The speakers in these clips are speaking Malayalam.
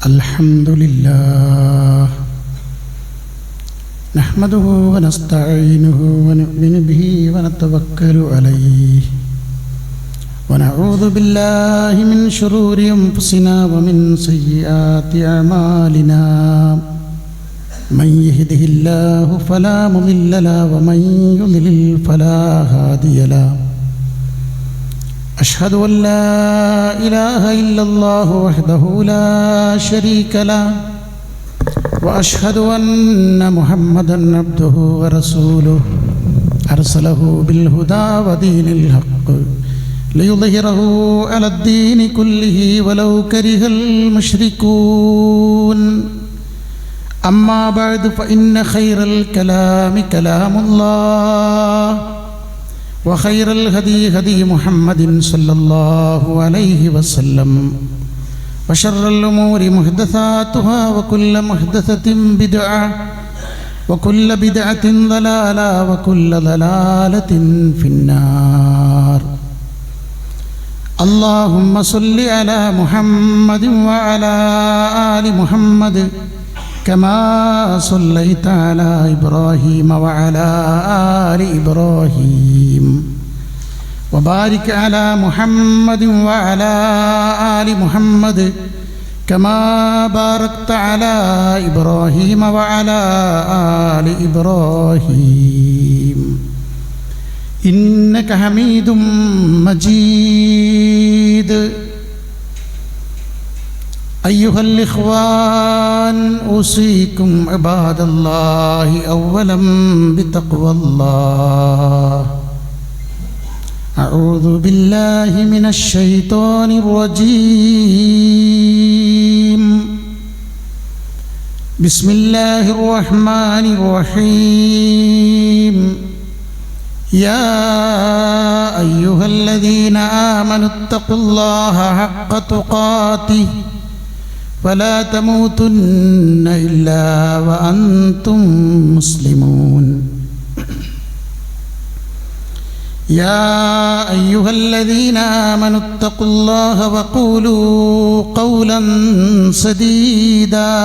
الحمد لله نحمده ونستعينه ونؤمن به ونتوكل عليه ونعوذ بالله من شرور أنفسنا ومن سيئات أعمالنا من يهده الله فلا مضل له ومن يضلل فلا هادي له أشهد أن لا إله إلا الله وحده لا شريك له وأشهد أن محمدًا عبده ورسوله أرسله بالهدى ودين الحق ليظهره على الدين كله ولو كره المشركون أما بعد فإن خير الكلام كلام الله وخير الهدي هدي محمد صلى الله عليه وسلم وشر الأمور محدثاتها وكل محدثة بدعة وكل بدعة ضلالة وكل ضلالة في النار اللهم صل على محمد وعلى آل محمد كما صليت على إبراهيم وعلى آل إبراهيم وبارك على محمد وعلى آل محمد كما باركت على إبراهيم وعلى آل إبراهيم إنك حميد مجيد أيها الإخوان أوصيكم عباد الله أولا بتقوى الله أعوذ بالله من الشيطان الرجيم بسم الله الرحمن الرحيم يا أيها الذين آمنوا اتقوا الله حق تقاته ولا تموتن إلا وأنتم مسلمون يا أيها الذين آمنوا اتقوا الله وقولوا قولا سديدا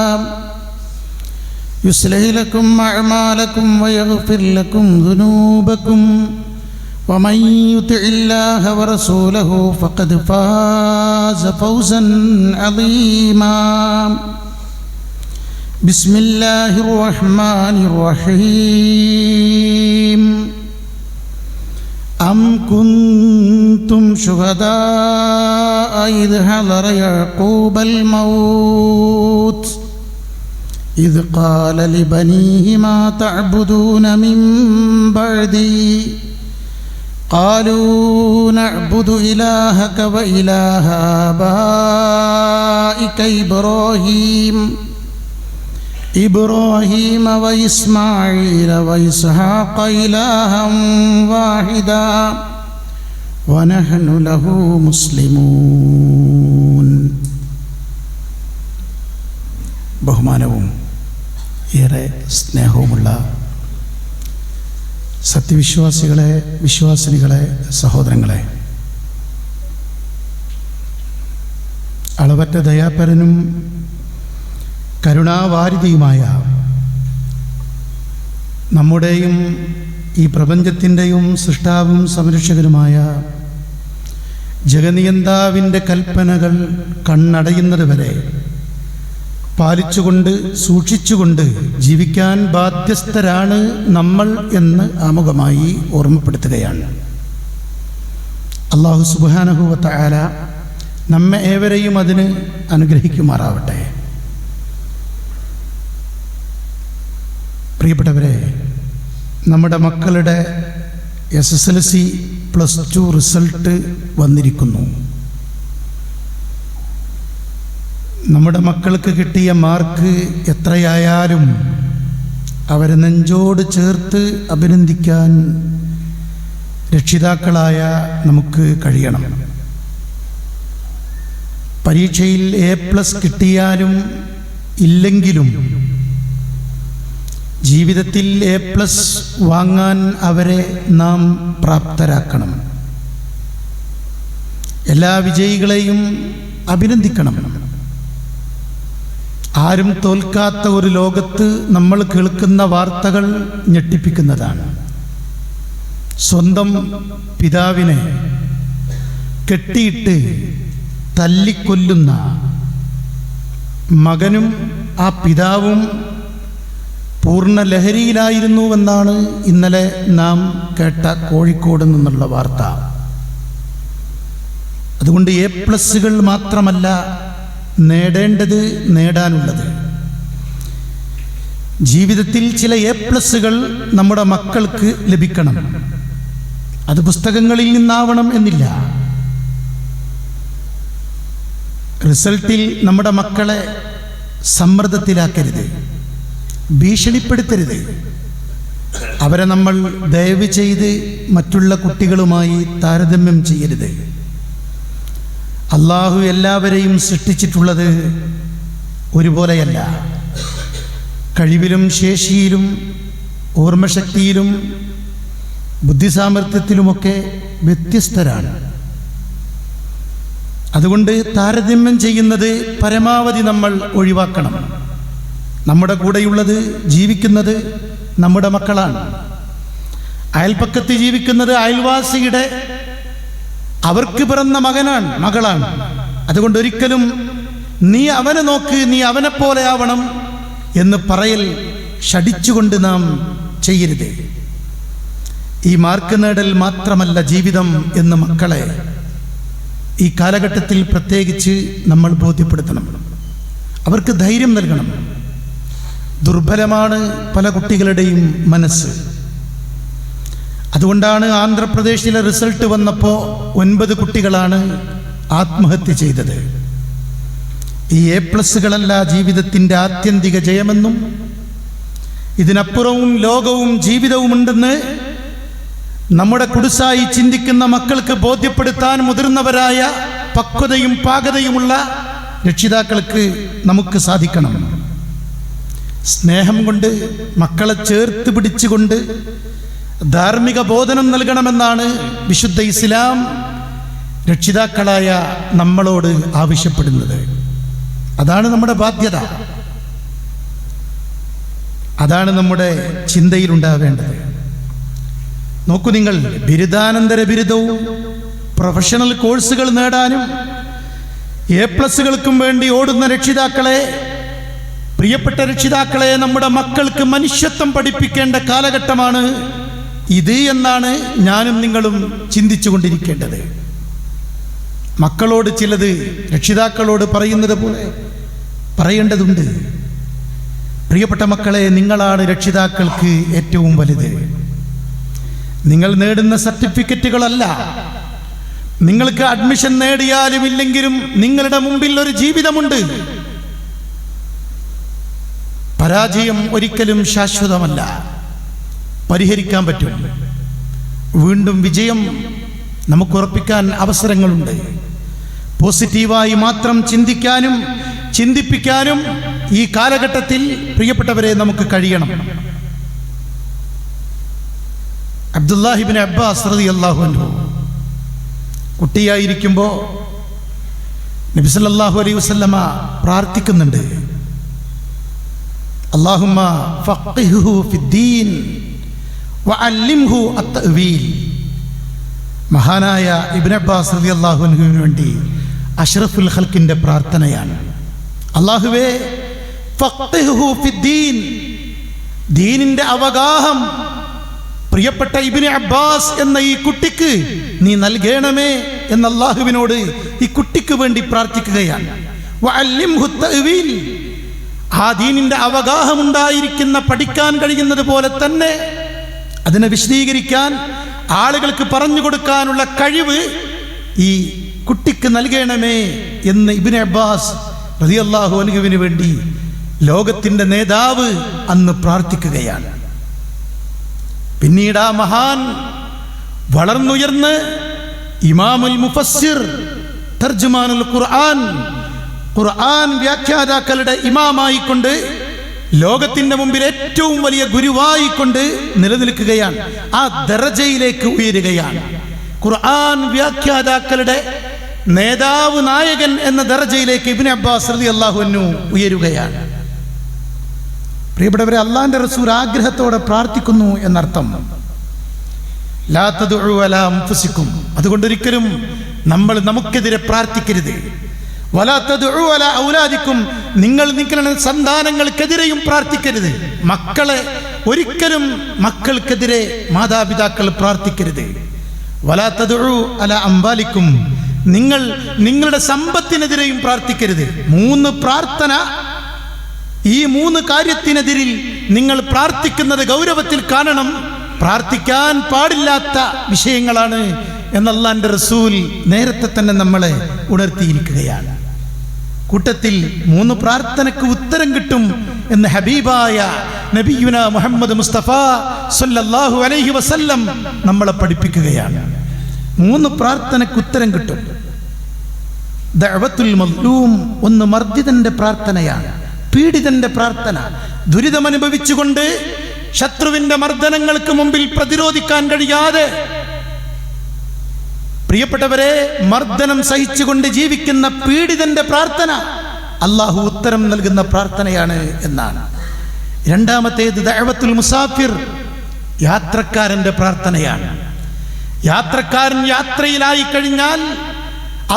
يصلح لكم أعمالكم ويغفر لكم ذنوبكم ومن يطع الله ورسوله فقد فاز فوزا عظيما بسم الله الرحمن الرحيم أم كنتم شهداء إذ حضر يعقوب الموت إذ قال لبنيه ما تعبدون من بعدي قالوا نعبد إلهك وإله آبائك إبراهيم وإسماعيل وإسحاق إلها واحدا ونحن له مسلمون. ബഹുമാനവും ഏറെ സ്നേഹവുമുള്ള സത്യവിശ്വാസികളെ, വിശ്വാസിനികളെ, സഹോദരങ്ങളെ, അളവറ്റ ദയാപരനും കരുണാവാരിധിയുമായ നമ്മുടെയും ഈ പ്രപഞ്ചത്തിൻ്റെയും സൃഷ്ടാവും സംരക്ഷകനുമായ ജഗനിയന്താവിൻ്റെ കൽപ്പനകൾ കണ്ണടയുന്നത് വരെ പാലിച്ചുകൊണ്ട് സൂക്ഷിച്ചുകൊണ്ട് ജീവിക്കാൻ ബാധ്യസ്ഥരാണ് നമ്മൾ എന്ന് ആമുഖമായി ഓർമ്മപ്പെടുത്തുകയാണ്. അല്ലാഹു സുബ്ഹാനഹു വ തആല നമ്മെ ഏവരെയും അതിന് അനുഗ്രഹിക്കുമാറാവട്ടെ. പ്രിയപ്പെട്ടവരെ, നമ്മുടെ മക്കളുടെ SSLC +2 റിസൾട്ട് വന്നിരിക്കുന്നു. നമ്മുടെ മക്കൾക്ക് കിട്ടിയ മാർക്ക് എത്രയായാലും അവരെ നെഞ്ചോട് ചേർത്ത് അഭിനന്ദിക്കാൻ രക്ഷിതാക്കളായ നമുക്ക് കഴിയണം. പരീക്ഷയിൽ A+ കിട്ടിയാലും ഇല്ലെങ്കിലും ജീവിതത്തിൽ A+ വാങ്ങാൻ അവരെ നാം പ്രാപ്തരാക്കണം. എല്ലാ വിജയികളെയും അഭിനന്ദിക്കണം. ആരും തോൽക്കാത്ത ഒരു ലോകത്ത് നമ്മൾ കേൾക്കുന്ന വാർത്തകൾ ഞെട്ടിപ്പിക്കുന്നതാണ്. സ്വന്തം പിതാവിനെ കെട്ടിയിട്ട് തല്ലിക്കൊല്ലുന്ന മകനും ആ പിതാവും പൂർണ്ണ ലഹരിയിലായിരുന്നുവെന്നാണ് ഇന്നലെ നാം കേട്ട കോഴിക്കോട് നിന്നുള്ള വാർത്ത. അതുകൊണ്ട് A+ മാത്രമല്ല നേടേണ്ടത്, നേടാനുള്ളത്. ജീവിതത്തിൽ ചില A+ നമ്മുടെ മക്കൾക്ക് ലഭിക്കണം. അത് പുസ്തകങ്ങളിൽ നിന്നാവണം എന്നില്ല. റിസൾട്ടിൽ നമ്മുടെ മക്കളെ സമ്മർദ്ദത്തിലാക്കരുത്, ഭീഷണിപ്പെടുത്തരുത്. അവരെ നമ്മൾ ദയവ് ചെയ്ത് മറ്റുള്ള കുട്ടികളുമായി താരതമ്യം ചെയ്യരുത്. അള്ളാഹു എല്ലാവരെയും സൃഷ്ടിച്ചിട്ടുള്ളത് ഒരുപോലെയല്ല. കഴിവിലും ശേഷിയിലും ഓർമ്മശക്തിയിലും ബുദ്ധിസാമർഥ്യത്തിലുമൊക്കെ വ്യത്യസ്തരാണ്. അതുകൊണ്ട് താരതമ്യം ചെയ്യുന്നത് പരമാവധി നമ്മൾ ഒഴിവാക്കണം. നമ്മുടെ കൂടെയുള്ളത്, ജീവിക്കുന്നത് നമ്മുടെ മക്കളാണ്. അയൽപ്പക്കത്ത് ജീവിക്കുന്നത് അയൽവാസിയുടെ, അവർക്ക് പിറന്ന മകനാണ്, മകളാണ്. അതുകൊണ്ട് ഒരിക്കലും നീ അവനെ നോക്ക്, നീ അവനെ പോലെ ആവണം എന്ന് പറയൽ ഷടിച്ചുകൊണ്ട് നാം ചെയ്യരുത്. ഈ മാർക്ക് നേടൽ മാത്രമല്ല ജീവിതം എന്ന് മക്കളെ ഈ കാലഘട്ടത്തിൽ പ്രത്യേകിച്ച് നമ്മൾ ബോധ്യപ്പെടുത്തണം. അവർക്ക് ധൈര്യം നൽകണം. ദുർബലമാണ് പല കുട്ടികളുടെയും മനസ്സ്. അതുകൊണ്ടാണ് ആന്ധ്രാപ്രദേശിലെ റിസൾട്ട് വന്നപ്പോൾ 9 കുട്ടികളാണ് ആത്മഹത്യ ചെയ്തത്. ഈ A+കളല്ല ജീവിതത്തിൻ്റെ ആത്യന്തിക ജയമെന്നും ഇതിനപ്പുറവും ലോകവും ജീവിതവുമുണ്ടെന്ന് നമ്മുടെ കുടുസായി ചിന്തിക്കുന്ന മക്കൾക്ക് ബോധ്യപ്പെടുത്താൻ മുതിർന്നവരായ പക്വതയും പാകതയുമുള്ള രക്ഷിതാക്കൾക്ക് നമുക്ക് സാധിക്കണം. സ്നേഹം കൊണ്ട് മക്കളെ ചേർത്ത് പിടിച്ചുകൊണ്ട് ധാർമ്മിക ബോധനം നൽകണമെന്നാണ് വിശുദ്ധ ഇസ്ലാം രക്ഷിതാക്കളായ നമ്മളോട് ആവശ്യപ്പെടുന്നത്. അതാണ് നമ്മുടെ ബാധ്യത, അതാണ് നമ്മുടെ ചിന്തയിലുണ്ടാവേണ്ടത്. നോക്കൂ, നിങ്ങൾ ബിരുദാനന്തര ബിരുദവും പ്രൊഫഷണൽ കോഴ്സുകൾ നേടാനും A+കൾക്കും വേണ്ടി ഓടുന്ന രക്ഷിതാക്കളെ, പ്രിയപ്പെട്ട രക്ഷിതാക്കളെ, നമ്മുടെ മക്കൾക്ക് മനുഷ്യത്വം പഠിപ്പിക്കേണ്ട കാലഘട്ടമാണ് ഇത് എന്നാണ് ഞാനും നിങ്ങളും ചിന്തിച്ചു കൊണ്ടിരിക്കേണ്ടത്. മക്കളോട് ചിലത് രക്ഷിതാക്കളോട് പറയുന്നത് പോലെ പറയേണ്ടതുണ്ട്. പ്രിയപ്പെട്ട മക്കളെ, നിങ്ങളാണ് രക്ഷിതാക്കൾക്ക് ഏറ്റവും വലുത്. നിങ്ങൾ നേടുന്ന സർട്ടിഫിക്കറ്റുകളല്ല. നിങ്ങൾക്ക് അഡ്മിഷൻ നേടിയാലും ഇല്ലെങ്കിലും നിങ്ങളുടെ മുമ്പിൽ ഒരു ജീവിതമുണ്ട്. പരാജയം ഒരിക്കലും ശാശ്വതമല്ല, പരിഹരിക്കാൻ പറ്റും. വീണ്ടും വിജയം നമുക്ക് ഉറപ്പിക്കാൻ അവസരങ്ങളുണ്ട്. പോസിറ്റീവായി മാത്രം ചിന്തിക്കാനും ചിന്തിപ്പിക്കാനും ഈ കാലഘട്ടത്തിൽ പ്രിയപ്പെട്ടവരെ നമുക്ക് കഴിയണം. അബ്ദുല്ലാഹി ഇബ്നു അബ്ബാസ് റളിയല്ലാഹു അൻഹു കുട്ടിയായിരിക്കുമ്പോൾ നബി സല്ലല്ലാഹു അലൈഹി വസല്ലമ പ്രാർത്ഥിക്കുന്നുണ്ട്, അല്ലാഹുമ്മ ഫഖിഹ്ഹു ഫിദ്ദീൻ വഅല്ലിംഹു അത്തഅ്വീൽ. മഹാനായ ഇബ്നു അബ്ബാസ് റളിയല്ലാഹു അൻഹുവിന് വേണ്ടി അഷ്റഫുൽ ഖൽഖിന്റെ പ്രാർത്ഥനയാണ്. അല്ലാഹുവേ, ഫഖിഹ്ഹു ഫിദ്ദീൻ, ദീനിന്റെ അവഗാഹം പ്രിയപ്പെട്ട ഇബ്നു അബ്ബാസ് എന്ന ഈ കുട്ടിക്ക് നീ നൽകണമേ എന്ന് അല്ലാഹുവിനോട് ഈ കുട്ടിക്ക് വേണ്ടി പ്രാർത്ഥിക്കുകയാണ്. വഅല്ലിംഹു തഅ്വീൽ, ആ ദീനിന്റെ അവഗാഹം ഉണ്ടായിരിക്കുന്ന, പഠിക്കാൻ കഴിയുന്നത് പോലെ തന്നെ അതിനെ വിശദീകരിക്കാൻ, ആളുകൾക്ക് പറഞ്ഞു കൊടുക്കാനുള്ള കഴിവ് ഈ കുട്ടിക്ക് നൽകണമേ എന്ന് ഇബ്നു അബ്ബാസ് റളിയല്ലാഹു അൻഹുവിന് വേണ്ടി ലോകത്തിന്റെ നേതാവ് അന്ന് പ്രാർത്ഥിക്കുകയാണ്. പിന്നീട് ആ മഹാൻ വളർന്നുയർന്ന് ഇമാമുൽ മുഫസ്സിർ, തർജുമാനുൽ ഖുർആൻ, ഖുർആൻ വ്യാഖ്യാതാക്കളുടെ ഇമാമായിക്കൊണ്ട് ലോകത്തിന്റെ മുമ്പിൽ ഏറ്റവും വലിയ ഗുരുവായിക്കൊണ്ട് നിലനിൽക്കുകയാണ്. ആ ദറജയിലേക്ക് ഉയരുകയാണ്. ഖുർആൻ വ്യാഖ്യാതാക്കളുടെ നേതാവ്, നായകൻ എന്ന ദർജയിലേക്ക് ഇബ്നു അബ്ബാസ് റളിയല്ലാഹു അൻഹു ഉയരുകയാണ്. പ്രിയപ്പെട്ടവരെ, അള്ളാഹിന്റെ റസൂൽ ആഗ്രഹത്തോടെ പ്രാർത്ഥിക്കുന്നു എന്നർത്ഥം. ലാ തദ്ഉ അലാ അൻഫുസിക്കും, അതുകൊണ്ടൊരിക്കലും നമ്മൾ നമുക്കെതിരെ പ്രാർത്ഥിക്കരുത്. വലാ തദ്ഉ അലാ ഔലാദിക്കും, നിങ്ങൾ നിങ്ങളുടെ സന്താനങ്ങൾക്കെതിരെയും പ്രാർത്ഥിക്കരുത്. മക്കളെ ഒരിക്കലും മക്കൾക്കെതിരെ മാതാപിതാക്കൾ പ്രാർത്ഥിക്കരുത്. വലാ തദ്ഉ അലാ അംവാലിക്കും, നിങ്ങൾ നിങ്ങളുടെ സമ്പത്തിനെതിരെയും പ്രാർത്ഥിക്കരുത്. 3 പ്രാർത്ഥന, ഈ 3 കാര്യത്തിനെതിരിൽ നിങ്ങൾ പ്രാർത്ഥിക്കുന്നത് ഗൗരവത്തിൽ കാണണം. പ്രാർത്ഥിക്കാൻ പാടില്ലാത്ത വിഷയങ്ങളാണ് എന്ന് അല്ലാഹുവിന്റെ റസൂൽ നേരത്തെ തന്നെ നമ്മളെ ഉണർത്തിയിരിക്കുകയാണ്. കൂട്ടത്തിൽ 3 പ്രാർത്ഥനയ്ക്ക് ഉത്തരം കിട്ടും എന്ന് ഹബീബായ നബിയുന മുഹമ്മദ് മുസ്തഫ സല്ലല്ലാഹു അലൈഹി വസല്ലം നമ്മളെ പഠിപ്പിക്കുകയാണ്. 3 പ്രാർത്ഥനയ്ക്ക് ഉത്തരം കിട്ടും. ദഅവത്തുൽ മദ്ലൂം, ഒന്ന് മർദ്ദിതന്റെ പ്രാർത്ഥനയാണ്, പീഡിതന്റെ പ്രാർത്ഥന. ദുരിതമനുഭവിച്ചുകൊണ്ട് ശത്രുവിന്റെ മർദ്ദനങ്ങൾക്ക് മുമ്പിൽ പ്രതിരോധിക്കാൻ കഴിയാതെ, പ്രിയപ്പെട്ടവരെ, മർദ്ദനം സഹിച്ചുകൊണ്ട് ജീവിക്കുന്ന പീഡിതന്റെ പ്രാർത്ഥന അള്ളാഹു ഉത്തരം നൽകുന്ന പ്രാർത്ഥനയാണ് എന്നാണ്. രണ്ടാമത്തേത് ദഅവത്തുൽ മുസാഫിർ, യാത്രക്കാരന്റെ പ്രാർത്ഥനയാണ്. യാത്രക്കാരൻ യാത്രയിലായി കഴിഞ്ഞാൽ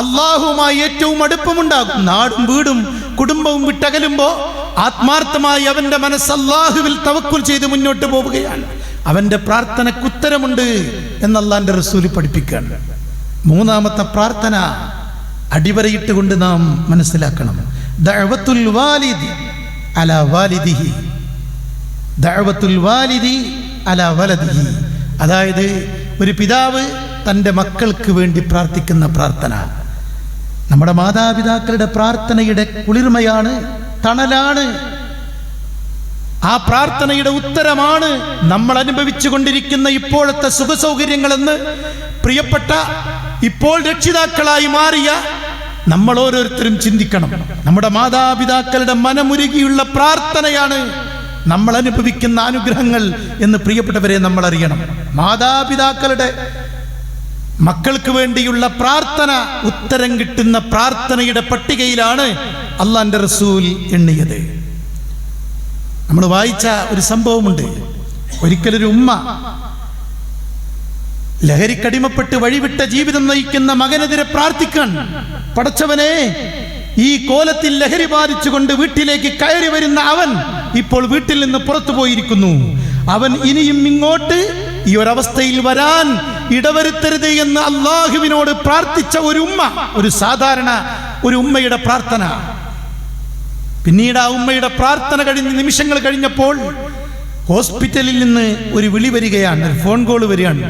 അള്ളാഹുവുമായി ഏറ്റവും അടുപ്പമുണ്ടാകും. നാടും വീടും കുടുംബവും വിട്ടകലുമ്പോൾ ആത്മാർത്ഥമായി അവന്റെ മനസ്സ് അല്ലാഹുവിൽ തവക്കുൽ ചെയ്ത് മുന്നോട്ട് പോവുകയാണ്. അവന്റെ പ്രാർത്ഥനയ്ക്ക് ഉത്തരമുണ്ട് എന്ന് അല്ലാഹുവിന്റെ റസൂൽ പഠിപ്പിക്കുകയാണ്. 3ാമത്തെ പ്രാർത്ഥന അടിവരയിട്ടുകൊണ്ട് നാം മനസ്സിലാക്കണം. ദഅവത്തുൽ വാലിദി അലാ വാലിദിഹി, ദഅവത്തുൽ വാലിദി അലാ വലദിഹി, അതായത് ഒരു പിതാവ് തൻ്റെ മക്കൾക്ക് വേണ്ടി പ്രാർത്ഥിക്കുന്ന പ്രാർത്ഥന. നമ്മുടെ മാതാപിതാക്കളുടെ പ്രാർത്ഥനയുടെ കുളിർമയാണ്, തണലാണ്. ആ പ്രാർത്ഥനയുടെ ഉത്തരമാണ് നമ്മൾ അനുഭവിച്ചു കൊണ്ടിരിക്കുന്ന ഇപ്പോഴത്തെ സുഖസൗകര്യങ്ങളെന്ന് പ്രിയപ്പെട്ട ഇപ്പോൾ രക്ഷിതാക്കളായി മാറിയ നമ്മൾ ഓരോരുത്തരും ചിന്തിക്കണം. നമ്മുടെ മാതാപിതാക്കളുടെ മനമുരുകിയുള്ള പ്രാർത്ഥനയാണ് നമ്മൾ അനുഭവിക്കുന്ന അനുഗ്രഹങ്ങൾ എന്ന് പ്രിയപ്പെട്ടവരെ നമ്മൾ അറിയണം. മാതാപിതാക്കളുടെ മക്കൾക്ക് വേണ്ടിയുള്ള പ്രാർത്ഥന ഉത്തരം കിട്ടുന്ന പ്രാർത്ഥനയുടെ പട്ടികയിലാണ് അല്ലാഹുവിന്റെ റസൂൽ എണ്ണിയത്. നമ്മൾ വായിച്ച ഒരു സംഭവമുണ്ട്. ഒരിക്കലൊരു ഉമ്മ ലഹരിക്കടിമപ്പെട്ട് വഴിവിട്ട ജീവിതം നയിക്കുന്ന മകനെതിരെ പ്രാർത്ഥിക്കാൻ, പടച്ചവനെ, ഈ കോലത്തിൽ ലഹരി ബാധിച്ചുകൊണ്ട് വീട്ടിലേക്ക് കയറി വരുന്ന അവൻ ഇപ്പോൾ വീട്ടിൽ നിന്ന് പുറത്തു പോയിരിക്കുന്നു. അവൻ ഇനിയും ഇങ്ങോട്ട് ഈ ഒരവസ്ഥയിൽ വരാൻ ഇടവരുത്തരുത് എന്ന് അള്ളാഹുവിനോട് പ്രാർത്ഥിച്ച ഒരു ഉമ്മ, ഒരു സാധാരണ ഒരു ഉമ്മയുടെ പ്രാർത്ഥന. പിന്നീട് ആ ഉമ്മയുടെ പ്രാർത്ഥന കഴിഞ്ഞ് നിമിഷങ്ങൾ കഴിഞ്ഞപ്പോൾ ഹോസ്പിറ്റലിൽ നിന്ന് ഒരു വിളി വരികയാണ്, ഒരു ഫോൺ കോൾ വരികയാണ്.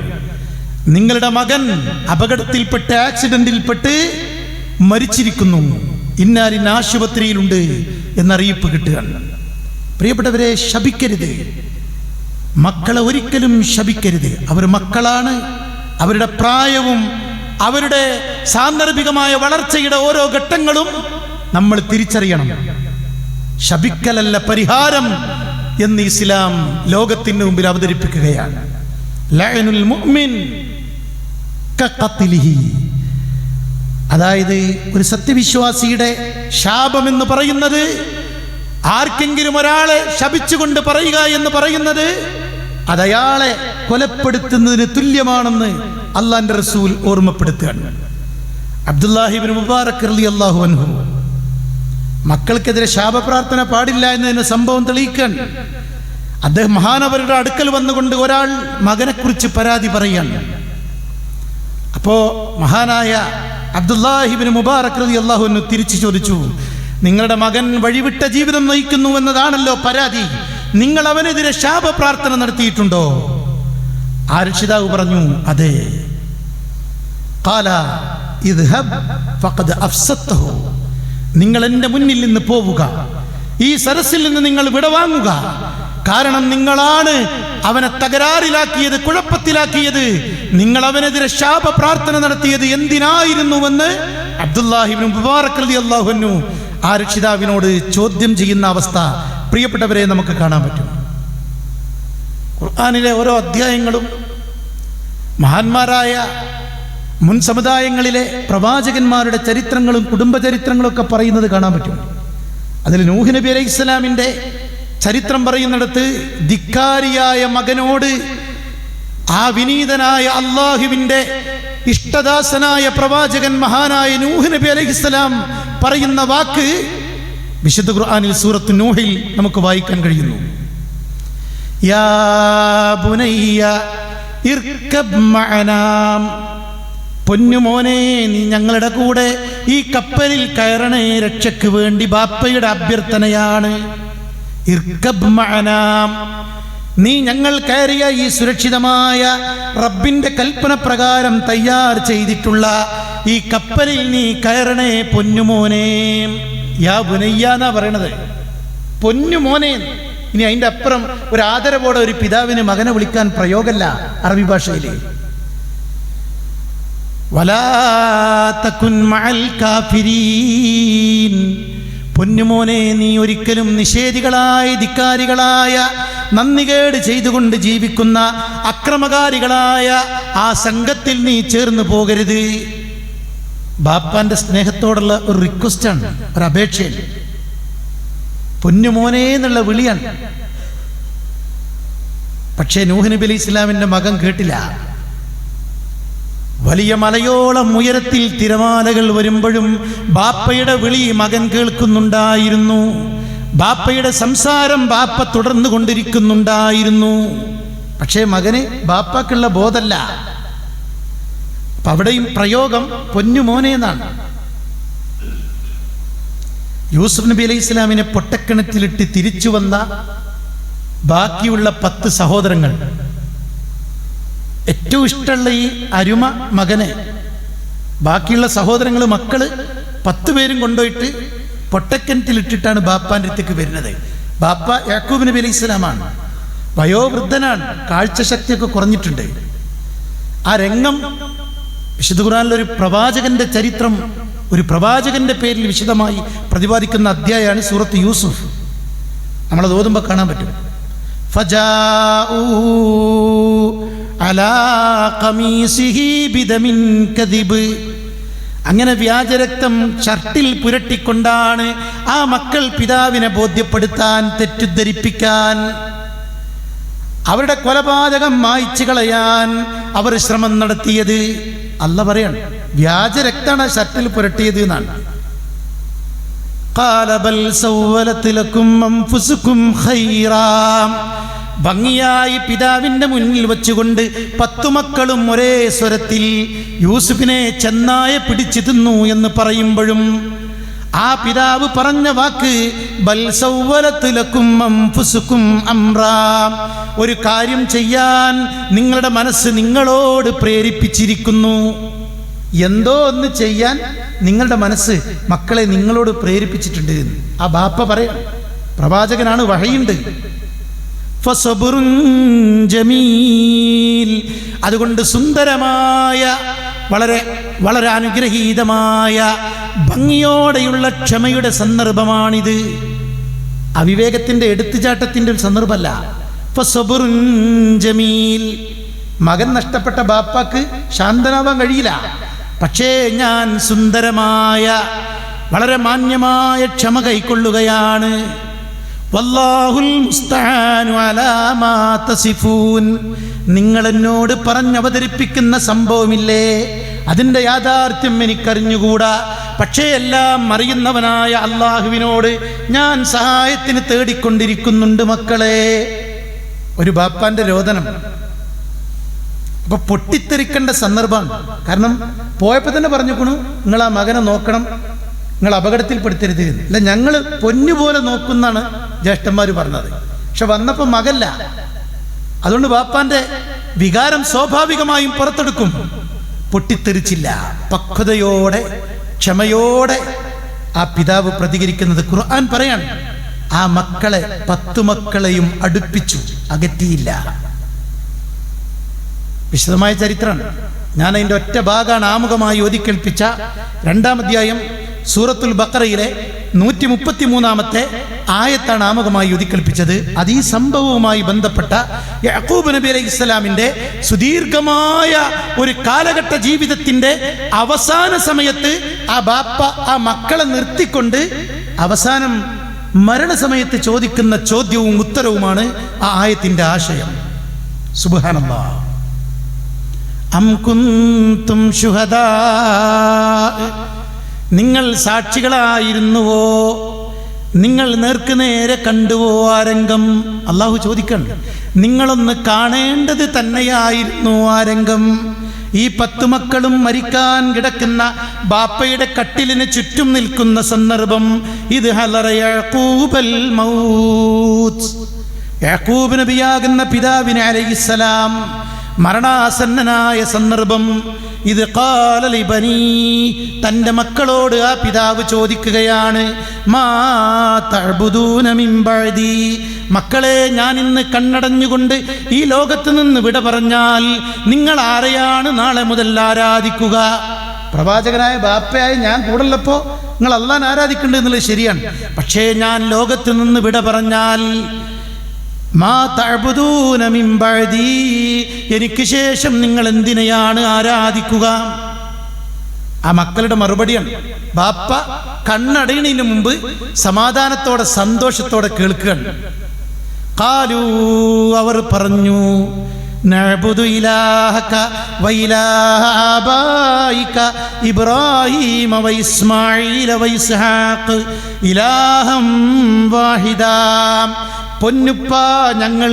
നിങ്ങളുടെ മകൻ അപകടത്തിൽപ്പെട്ട് ആക്സിഡന്റിൽപ്പെട്ട് മരിച്ചിരിക്കുന്നു, ഇന്നാലിന്ന ആശുപത്രിയിലുണ്ട് എന്നറിയിപ്പ് കിട്ടുകയാണ്. പ്രിയപ്പെട്ടവരെ, ശപിക്കരുത്, മക്കളെ ഒരിക്കലും ശപിക്കരുത്. അവർ മക്കളാണ്. അവരുടെ പ്രായവും അവരുടെ സാന്ദർഭികമായ വളർച്ചയുടെ ഓരോ ഘട്ടങ്ങളും നമ്മൾ തിരിച്ചറിയണം. ശപിക്കലല്ല പരിഹാരം എന്ന് ഇസ്ലാം ലോകത്തിന് മുമ്പിൽ അവതരിപ്പിക്കുകയാണ്. ലഅനുൽ മുഅ്മിൻ കഖത്ലിഹി, അതായത് ഒരു സത്യവിശ്വാസിയുടെ ശാപമെന്ന് പറയുന്നത്, ആർക്കെങ്കിലും ഒരാളെ ശപിച്ചുകൊണ്ട് പറയുക എന്ന് പറയുന്നത് അതയാളെ കൊലപ്പെടുത്തുന്നതിന് തുല്യമാണെന്ന് അല്ലാഹുവിന്റെ റസൂൽ ഓർമ്മപ്പെടുത്തുകയാണ്. അബ്ദുല്ലാഹി ഇബ്നു മുബാറക് റളിയല്ലാഹു അൻഹു മക്കൾക്കെതിരെ ശാപപ്രാർത്ഥന പാടില്ല എന്നതിന് സംഭവം തെളിയിക്കാൻ അദ്ദേഹം മഹാനവരുടെ അടുക്കൽ വന്നുകൊണ്ട് ഒരാൾ മകനെക്കുറിച്ച് പരാതി പറയുകയാണ്. അപ്പോ മഹാനായ അബ്ദുല്ലാഹി ഇബ്നു മുബാറക് റളിയല്ലാഹു അൻഹു തിരിച്ചു ചോദിച്ചു, നിങ്ങളുടെ മകൻ വഴിവിട്ട ജീവിതം നയിക്കുന്നു എന്നതാണല്ലോ പരാതി, നിങ്ങൾ അവനെതിരെ ശാപപ്രാർത്ഥന നടത്തിയിട്ടുണ്ടോ? ആ രക്ഷിതാവ് പറഞ്ഞു, അതെ. ഖാല ഇദ്ഹബ് ഫഖദ് അഫ്സദ്തഹു, നിങ്ങൾ എൻ്റെ മുന്നിൽ നിന്ന് പോവുക, ഈ സരസിൽ നിന്ന് നിങ്ങൾ വിടവാങ്ങുക. കാരണം നിങ്ങളാണ് അവനെ തകരാറിലാക്കിയത്, കുഴപ്പത്തിലാക്കിയത്. നിങ്ങൾ അവനെതിരെ ശാപപ്രാർത്ഥന നടത്തിയത് എന്തിനായിരുന്നുവെന്ന് അബ്ദുല്ലാഹി ഇബ്നു മുബാറക് റളിയല്ലാഹു അൻഹു ആ രക്ഷിതാവിനോട് ചോദ്യം ചെയ്യുന്ന അവസ്ഥ പ്രിയപ്പെട്ടവരെ നമുക്ക് കാണാൻ പറ്റും. ഖുർആനിലെ ഓരോ അധ്യായങ്ങളും മഹാന്മാരായ മുൻ സമുദായങ്ങളിലെ പ്രവാചകന്മാരുടെ ചരിത്രങ്ങളും കുടുംബചരിത്രങ്ങളും ഒക്കെ പറയുന്നത് കാണാൻ പറ്റും. അതിൽ നൂഹ് നബി അലൈഹി ഇസ്ലാമിൻ്റെ ചരിത്രം പറയുന്നിടത്ത് ധിക്കാരിയായ മകനോട് ആ വിനീതനായ അള്ളാഹുവിൻ്റെ ഇഷ്ടദാസനായ പ്രവാചകൻ മഹാനായ നൂഹ് നബി അലൈഹിസ്സലാം പറയുന്ന വാക്ക് വിശുദ്ധ ഖുർആനിൽ സൂറത്ത് നൂഹിൽ നമുക്ക് വായിക്കാൻ കഴിയുന്നു. യാ ബുനയ്യ ഇർകബ് മഅനാ, പൊന്നുമോനെ നീ ഞങ്ങളുടെ കൂടെ ഈ കപ്പലിൽ കയറണേ, രക്ഷയ്ക്ക് വേണ്ടി ബാപ്പയുടെ അഭ്യർത്ഥനയാണ്. ഇർകബ് മഅനാ, നീ ഞങ്ങൾ കയറിയ ഈ സുരക്ഷിതമായ റബ്ബിന്റെ കൽപ്പന പ്രകാരം തയ്യാർ ചെയ്തിട്ടുള്ള ഈ കപ്പലിൽ നീ കയറണേ പൊന്നുമോനെ. യാ ബുനയ്യ എന്നാ പറയണത്, പൊന്നുമോനെ. ഇനി അതിൻ്റെ അപ്പുറം ഒരു ആദരവോടെ ഒരു പിതാവിന് മകനെ വിളിക്കാൻ പ്രയോഗമല്ല അറബി ഭാഷയിൽ. വലാ തകുൻ മഅൽ കാഫിരീൻ, പൊന്നുമോനെ നീ ഒരിക്കലും നിഷേധികളായ ധിക്കാരികളായ നന്ദികേട് ചെയ്തുകൊണ്ട് ജീവിക്കുന്ന അക്രമകാരികളായ ആ സംഘത്തിൽ നീ ചേർന്ന് പോകരുത്. ബാപ്പാന്റെ സ്നേഹത്തോടുള്ള ഒരു റിക്വസ്റ്റാണ്, ഒരു അപേക്ഷയാണ്. പൊന്നുമോനെ എന്നുള്ള വിളിയാണ്. പക്ഷേ നൂഹ് നബി അലൈഹി ഇസ്ലാമിന്റെ മകൻ കേട്ടില്ല. വലിയ മലയോളം ഉയരത്തിൽ തിരമാലകൾ വരുമ്പോഴും ബാപ്പയുടെ വിളി മകൻ കേൾക്കുന്നുണ്ടായിരുന്നു. ബാപ്പയുടെ സംസാരം ബാപ്പ തുടർന്നു കൊണ്ടിരിക്കുന്നുണ്ടായിരുന്നു. പക്ഷേ മകന് ബാപ്പാക്കുള്ള ബോധമല്ല. അപ്പൊ അവിടെയും പ്രയോഗം പൊന്നുമോനെ എന്നാണ്. യൂസുഫ് നബി അലൈഹി ഇസ്ലാമിനെ പൊട്ടക്കിണറ്റിലിട്ട് തിരിച്ചു വന്ന ബാക്കിയുള്ള 10 സഹോദരങ്ങൾ, ഏറ്റവും ഇഷ്ടമുള്ള ഈ അരുമ മകനെ ബാക്കിയുള്ള സഹോദരങ്ങൾ മക്കള് 10 പേരും കൊണ്ടുപോയിട്ട് പൊട്ടക്കിണറ്റിലിട്ടിട്ടാണ് ബാപ്പാൻ്റെ അടുത്തേക്ക് വരുന്നത്. ബാപ്പ യാക്കൂബ് നബി അലൈഹി ഇസ്ലാമാണ്, വയോവൃദ്ധനാണ്, കാഴ്ചശക്തിയൊക്കെ കുറഞ്ഞിട്ടുണ്ട്. ആ രംഗം വിശുദ്ധ ഖുർആനിലൊരു പ്രവാചകന്റെ ചരിത്രം, ഒരു പ്രവാചകന്റെ പേരിൽ വിശദമായി പ്രതിപാദിക്കുന്ന അധ്യായമാണ് സൂറത്ത് യൂസുഫ്. നമ്മളത് ഓതുമ്പോൾ കാണാൻ പറ്റും. ഫജാഊ അലാ ഖമീസിഹി ബിദമിൻ കദിബ്, അങ്ങനെ വ്യാജരക്തം ഷർട്ടിൽ പുരട്ടിക്കൊണ്ടാണ് ആ മക്കൾ പിതാവിനെ ബോധ്യപ്പെടുത്താൻ, തെറ്റിദ്ധരിപ്പിക്കാൻ, അവരുടെ കൊലപാതകം മായ്ച്ചു കളയാൻ അവർ ശ്രമം നടത്തിയത്. അല്ലാഹ് പറയാണ് വ്യാജരക്താണ് ഷർട്ടിൽ പുരട്ടിയത് എന്നാണ്. ഖാല ബൽ സവ്വലത് ലക്കും അൻഫുസുകും ഖൈറാ, ഭംഗിയായി പിതാവിന്റെ മുന്നിൽ വെച്ചുകൊണ്ട് 10 മക്കളും ഒരേ സ്വരത്തിൽ യൂസുഫിനെ ചെന്നായ പിടിച്ചു തിന്നു എന്ന് പറയുമ്പോഴും ആ പിതാവ് പറഞ്ഞ വാക്ക് ബൽ സവ്വലത് ലക്കും അൻഫുസുകും അംറാ, ഒരു കാര്യം ചെയ്യാൻ നിങ്ങളുടെ മനസ്സ് നിങ്ങളോട് പ്രേരിപ്പിച്ചിരിക്കുന്നു. എന്തോ ഒന്ന് ചെയ്യാൻ നിങ്ങളുടെ മനസ്സ് മക്കളെ നിങ്ങളോട് പ്രേരിപ്പിച്ചിട്ടുണ്ട്. ആ ബാപ്പ പറയാം, പ്രവാചകനാണ്, വഹയുണ്ട്. ഫസബ്റുൻ ജമീൽ, അതുകൊണ്ട് സുന്ദരമായ വളരെ വളരെ അനുഗ്രഹീതമായ ഭംഗിയോടെയുള്ള ക്ഷമയുടെ സന്ദർഭമാണിത്. അവിവേകത്തിന്റെ എടുത്തുചാട്ടത്തിന്റെ ഒരു സന്ദർഭമല്ല. ഫസബ്റുൻ ജമീൽ, മകൻ നഷ്ടപ്പെട്ട ബാപ്പാക്ക് ശാന്തനാവാൻ കഴിയില്ല. പക്ഷേ ഞാൻ സുന്ദരമായ വളരെ മാന്യമായ ക്ഷമ കൈക്കൊള്ളുകയാണ്. വല്ലാഹുൽ മുസ്തആനു അലാ മാ തസിഫൂൻ, നിങ്ങൾ എന്നോട് പറഞ്ഞവതരിപ്പിക്കുന്ന സംഭവമില്ലേ, അതിൻ്റെ യാഥാർത്ഥ്യം എനിക്കറിഞ്ഞുകൂടാ. പക്ഷേ എല്ലാം അറിയുന്നവനായ അള്ളാഹുവിനോട് ഞാൻ സഹായത്തിന് തേടിക്കൊണ്ടിരിക്കുന്നുണ്ട് മക്കളെ. ഒരു ബാപ്പാന്റെ രോദനം. അപ്പൊ പൊട്ടിത്തെറിക്കേണ്ട സന്ദർഭമാണ്. കാരണം പോയപ്പോൾ തന്നെ പറഞ്ഞുകൊണു, നിങ്ങൾ ആ മകനെ നോക്കണം, നിങ്ങൾ അപകടത്തിൽപ്പെടുത്തരുത്. അല്ല, ഞങ്ങൾ പൊന്നുപോലെ നോക്കുന്നാണ് ജ്യേഷ്ഠന്മാർ പറഞ്ഞത്. പക്ഷെ വന്നപ്പോൾ മകല്ല. അതുകൊണ്ട് ബാപ്പാന്റെ വികാരം സ്വാഭാവികമായും പുറത്തെടുക്കും. പൊട്ടിത്തെറിച്ചില്ല. പക്വതയോടെ ക്ഷമയോടെ ആ പിതാവ് പ്രതികരിക്കുന്നത് ഖുർആൻ പറയാണ്. ആ മക്കളെ 10 മക്കളെയും അടുപ്പിച്ചു, അകറ്റിയില്ല. വിശദമായ ചരിത്രമാണ്. ഞാൻ അതിൻ്റെ ഒറ്റ ഭാഗമാണ് ആമുഖമായി ഓതിക്കേൽപ്പിച്ച 2-ാം അധ്യായം സൂറത്തുൽ ബഖറയിലെ 133-ാമത്തെ ആയത്താണ് ആമുഖമായി ഉദിക്കൽപ്പിച്ചത്. അത് ഈ സംഭവവുമായി ബന്ധപ്പെട്ട യാക്കൂബ് നബി അലൈഹി ഇസ്ലാമിൻ്റെ സുദീർഘമായ ഒരു കാലഘട്ട ജീവിതത്തിൻ്റെ അവസാന സമയത്ത് ആ ബാപ്പ ആ മക്കളെ നിർത്തിക്കൊണ്ട് അവസാനം മരണസമയത്ത് ചോദിക്കുന്ന ചോദ്യവും ഉത്തരവുമാണ് ആ ആയത്തിൻ്റെ ആശയം. സുബ്ഹാനല്ലാഹ്. അം കുന്തും ശുഹദാ, നിങ്ങൾ സാക്ഷികളായിരുന്നുവോ, നിങ്ങൾ നേർക്കുനേരെ കണ്ടുവോ ആ രംഗം? അള്ളാഹു ചോദിക്കണം, നിങ്ങളൊന്ന് കാണേണ്ടത് തന്നെയായിരുന്നു ആ രംഗം. ഈ 10 മക്കളും മരിക്കാൻ കിടക്കുന്ന ബാപ്പയുടെ കട്ടിലിന് ചുറ്റും നിൽക്കുന്ന സന്ദർഭം. ഇത് ഹലറ യഅ്ഖൂബൽ മൗത്ത്, യാക്കൂബ് നബിയാകുന്ന പിതാവിന് അലൈഹിസ്സലാം മരണാസന്നനായ സന്ദർഭം. ഇത് ഖാല ലിബനീ, തൻ്റെ മക്കളോട് ആ പിതാവ് ചോദിക്കുകയാണ്, മാ തഅ്ബുദൂന മിൻ ബഅദി, മക്കളെ, ഞാൻ ഇന്ന് കണ്ണടഞ്ഞുകൊണ്ട് ഈ ലോകത്ത് നിന്ന് വിട പറഞ്ഞാൽ നിങ്ങൾ ആരെയാണ് നാളെ മുതൽ ആരാധിക്കുക? പ്രവാചകനായ ബാപ്പയായി ഞാൻ കൂടല്ലപ്പോൾ നിങ്ങൾ അല്ലാഹനെ ആരാധിക്കേണ്ടത് എന്നുള്ളത് ശരിയാണ്. പക്ഷേ ഞാൻ ലോകത്ത് നിന്ന് വിട പറഞ്ഞാൽ മാ തഅ്ബുദൂന മിൻ ബഅദി, എനിക്ക് ശേഷം നിങ്ങൾ എന്തിനെയാണ് ആരാധിക്കുക? ആ മക്കളുടെ മറുപടിയാണ്. ബാപ്പ കണ്ണടയുന്നതിന് മുമ്പ് സമാധാനത്തോടെ സന്തോഷത്തോടെ കേൾക്കുകയാണ്. ഖാലൂ, അവർ പറഞ്ഞു, നഅ്ബുദു ഇലാഹക വഇലാഹ ആബായിക ഇബ്രാഹീമ വഇസ്മാഈല വഇസ്ഹാഖ് ഇലാഹം വാഹിദാ, പൊന്നുപ്പ, ഞങ്ങൾ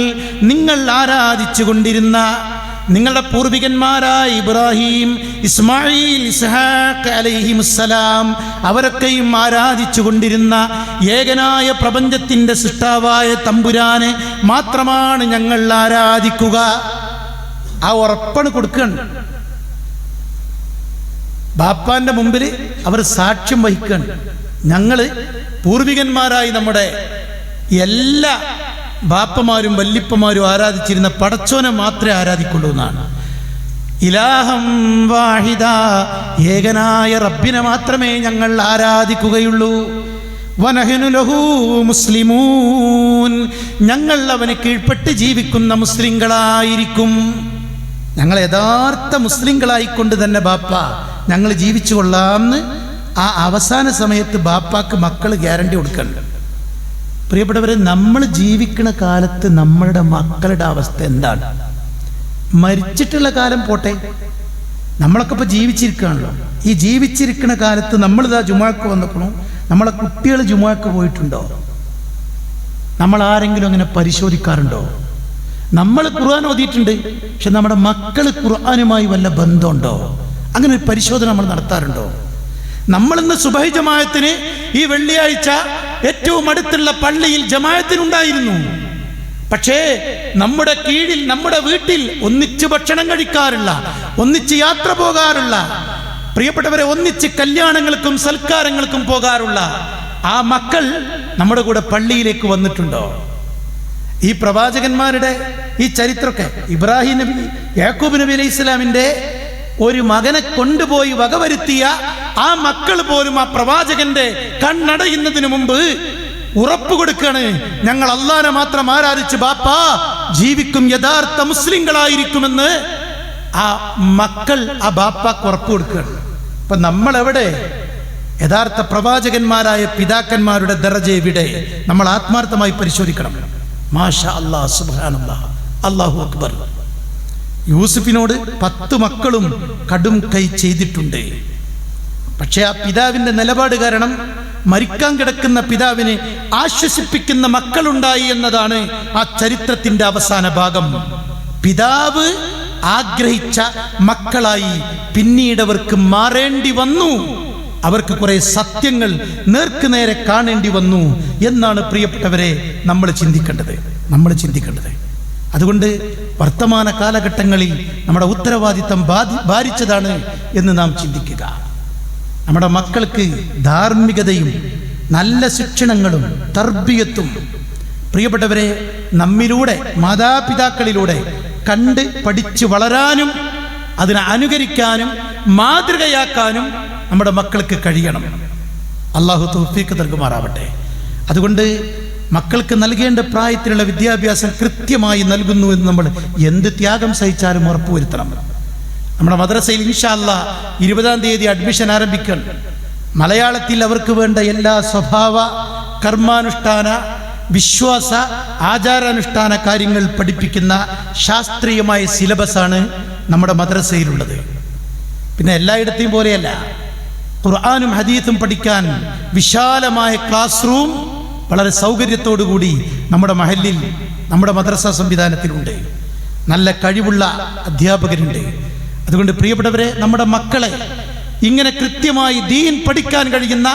നിങ്ങൾ ആരാധിച്ചു കൊണ്ടിരുന്ന നിങ്ങളുടെ പൂർവികന്മാരായ ഇബ്രാഹിം, ഇസ്മായിൽ, ഇസ്ഹാഖ് അലൈഹിമുസ്സലാം അവരൊക്കെയും ആരാധിച്ചു കൊണ്ടിരുന്ന ഏകനായ പ്രപഞ്ചത്തിൻ്റെ സൃഷ്ടാവായ തമ്പുരാനെ മാത്രമാണ് ഞങ്ങൾ ആരാധിക്കുക. ആ ഉറപ്പാണ് കൊടുക്കുകയാണ്. ബാപ്പാന്റെ മുമ്പിൽ അവർ സാക്ഷ്യം വഹിക്കുകയാണ്. ഞങ്ങൾ പൂർവികന്മാരായി നമ്മുടെ എല്ലാ ബാപ്പമാരും വല്ലിപ്പമാരും ആരാധിച്ചിരുന്ന പടച്ചോനെ മാത്രമേ ആരാധിക്കുള്ളൂ എന്നാണ്. ഇലാഹം വാഹിദ, ഏകനായ റബ്ബിനെ മാത്രമേ ഞങ്ങൾ ആരാധിക്കുകയുള്ളൂ. വനഹ്നു ലഹു മുസ്ലിമൂൻ, ഞങ്ങൾ അവന് കീഴ്പ്പെട്ട് ജീവിക്കുന്ന മുസ്ലിങ്ങളായിരിക്കും. ഞങ്ങൾ യഥാർത്ഥ മുസ്ലിങ്ങളായിക്കൊണ്ട് തന്നെ ബാപ്പ ഞങ്ങൾ ജീവിച്ചു കൊള്ളാമെന്ന് ആ അവസാന സമയത്ത് ബാപ്പാക്ക് മക്കൾ ഗ്യാരണ്ടി കൊടുക്കുന്നുണ്ട്. പ്രിയപ്പെട്ടവരെ, നമ്മൾ ജീവിക്കുന്ന കാലത്ത് നമ്മളുടെ മക്കളുടെ അവസ്ഥ എന്താണ്? മരിച്ചിട്ടുള്ള കാലം പോട്ടെ, നമ്മളൊക്കെ ഇപ്പോൾ ജീവിച്ചിരിക്കുകയാണല്ലോ. ഈ ജീവിച്ചിരിക്കുന്ന കാലത്ത് നമ്മളിതാ ജുമുഅക്ക് വന്നിക്കണു, നമ്മളെ കുട്ടികൾ ജുമുഅക്ക് പോയിട്ടുണ്ടോ? നമ്മൾ ആരെങ്കിലും അങ്ങനെ പരിശോധിക്കാറുണ്ടോ? നമ്മൾ ഖുർആൻ ഓതിയിട്ടുണ്ട്, പക്ഷെ നമ്മുടെ മക്കൾ ഖുർആനുമായി വല്ല ബന്ധമുണ്ടോ? അങ്ങനെ ഒരു പരിശോധന നമ്മൾ നടത്താറുണ്ടോ? നമ്മളിന്ന് സുബഹി ജമാഅത്തിന് ഈ വെള്ളിയാഴ്ച ഏറ്റവും അടുത്തുള്ള പള്ളിയിൽ ജമാഅത്തിനുണ്ടായിരുന്നു. പക്ഷേ നമ്മുടെ കീഴിൽ, നമ്മുടെ വീട്ടിൽ ഒന്നിച്ച് ഭക്ഷണം കഴിക്കാറുള്ള, ഒന്നിച്ച് യാത്ര പോകാറുള്ള, പ്രിയപ്പെട്ടവരെ ഒന്നിച്ച് കല്യാണങ്ങൾക്കും സൽക്കാരങ്ങൾക്കും പോകാറുള്ള ആ മക്കൾ നമ്മുടെ കൂടെ പള്ളിയിലേക്ക് വന്നിട്ടുണ്ടോ? ഈ പ്രവാചകന്മാരുടെ ഈ ചരിത്രമൊക്കെ, ഇബ്രാഹിം നബി, യാക്കൂബ് നബി അലൈഹി ഇസ്ലാമിൻ്റെ ഒരു മകനെ കൊണ്ടുപോയി വകവരുത്തിയ ആ മക്കൾ പോലും ആ പ്രവാചകന്റെ കണ്ണടയുന്നതിന് മുമ്പ് ഉറപ്പ് കൊടുക്കുകയാണ്, ഞങ്ങൾ അല്ലാഹനെ മാത്രം ആരാധിച്ച് ബാപ്പ ജീവിക്കും, യഥാർത്ഥ മുസ്ലിങ്ങളായിരിക്കുമെന്ന് ആ മക്കൾ ആ ബാപ്പാക്ക് ഉറപ്പ് കൊടുക്കുകയാണ്. അപ്പൊ നമ്മൾ എവിടെ? യഥാർത്ഥ പ്രവാചകന്മാരായ പിതാക്കന്മാരുടെ ദറജ എവിടെ? നമ്മൾ ആത്മാർത്ഥമായി പരിശോധിക്കണം. മാഷാ അല്ലാഹ്, സുബ്ഹാനല്ലാഹ്, അല്ലാഹു അക്ബർ. യൂസുഫിനോട് 10 മക്കളും കടും കൈ ചെയ്തിട്ടുണ്ട്. പക്ഷെ ആ പിതാവിന്റെ നിലപാട് കാരണം മരിക്കാൻ കിടക്കുന്ന പിതാവിനെ ആശ്വസിപ്പിക്കുന്ന മക്കളുണ്ടായി എന്നതാണ് ആ ചരിത്രത്തിന്റെ അവസാന ഭാഗം. പിതാവ് ആഗ്രഹിച്ച മക്കളായി പിന്നീട് അവർക്ക് മാറേണ്ടി വന്നു. അവർക്ക് കുറെ സത്യങ്ങൾ നേർക്കുനേരെ കാണേണ്ടി വന്നു എന്നാണ് പ്രിയപ്പെട്ടവരെ നമ്മൾ ചിന്തിക്കേണ്ടത്. അതുകൊണ്ട് വർത്തമാന കാലഘട്ടങ്ങളിൽ നമ്മുടെ ഉത്തരവാദിത്തം ഭാരിച്ചതാണ് എന്ന് നാം ചിന്തിക്കുക. നമ്മുടെ മക്കൾക്ക് ധാർമ്മികതയും നല്ല ശിക്ഷണങ്ങളും തർബിയത്തും പ്രിയപ്പെട്ടവരെ നമ്മിലൂടെ, മാതാപിതാക്കളിലൂടെ കണ്ട് പഠിച്ച് വളരാനും അതിനെ അനുകരിക്കാനും മാതൃകയാക്കാനും നമ്മുടെ മക്കൾക്ക് കഴിയണം. അള്ളാഹു തൗഫീഖ് നൽകുമാറാവട്ടെ. അതുകൊണ്ട് മക്കൾക്ക് നൽകേണ്ട പ്രായത്തിലുള്ള വിദ്യാഭ്യാസം കൃത്യമായി നൽകുന്നു എന്ന് നമ്മൾ എന്ത് ത്യാഗം സഹിച്ചാലും ഉറപ്പുവരുത്തണം. നമ്മുടെ മദ്രസയിൽ ഇൻഷാ അല്ലാഹ് 20-ാം തീയതി അഡ്മിഷൻ ആരംഭിക്കണം. മലയാളത്തിൽ അവർക്ക് വേണ്ട എല്ലാ സ്വഭാവ കർമാനുഷ്ഠാന വിശ്വാസ ആചാരാനുഷ്ഠാന കാര്യങ്ങൾ പഠിപ്പിക്കുന്ന ശാസ്ത്രീയമായ സിലബസാണ് നമ്മുടെ മദ്രസയിലുള്ളത്. പിന്നെ എല്ലായിടത്തെയും പോലെയല്ല, ഖുർആനും ഹദീസും പഠിക്കാൻ വിശാലമായ ക്ലാസ് റൂം വളരെ സൗകര്യത്തോടുകൂടി നമ്മുടെ മഹല്ലിൽ നമ്മുടെ മദ്രസ സംവിധാനത്തിലുണ്ട്. നല്ല കഴിവുള്ള അധ്യാപകരുണ്ട്. അതുകൊണ്ട് പ്രിയപ്പെട്ടവരെ, നമ്മുടെ മക്കളെ ഇങ്ങനെ കൃത്യമായി ദീൻ പഠിക്കാൻ കഴിയുന്ന,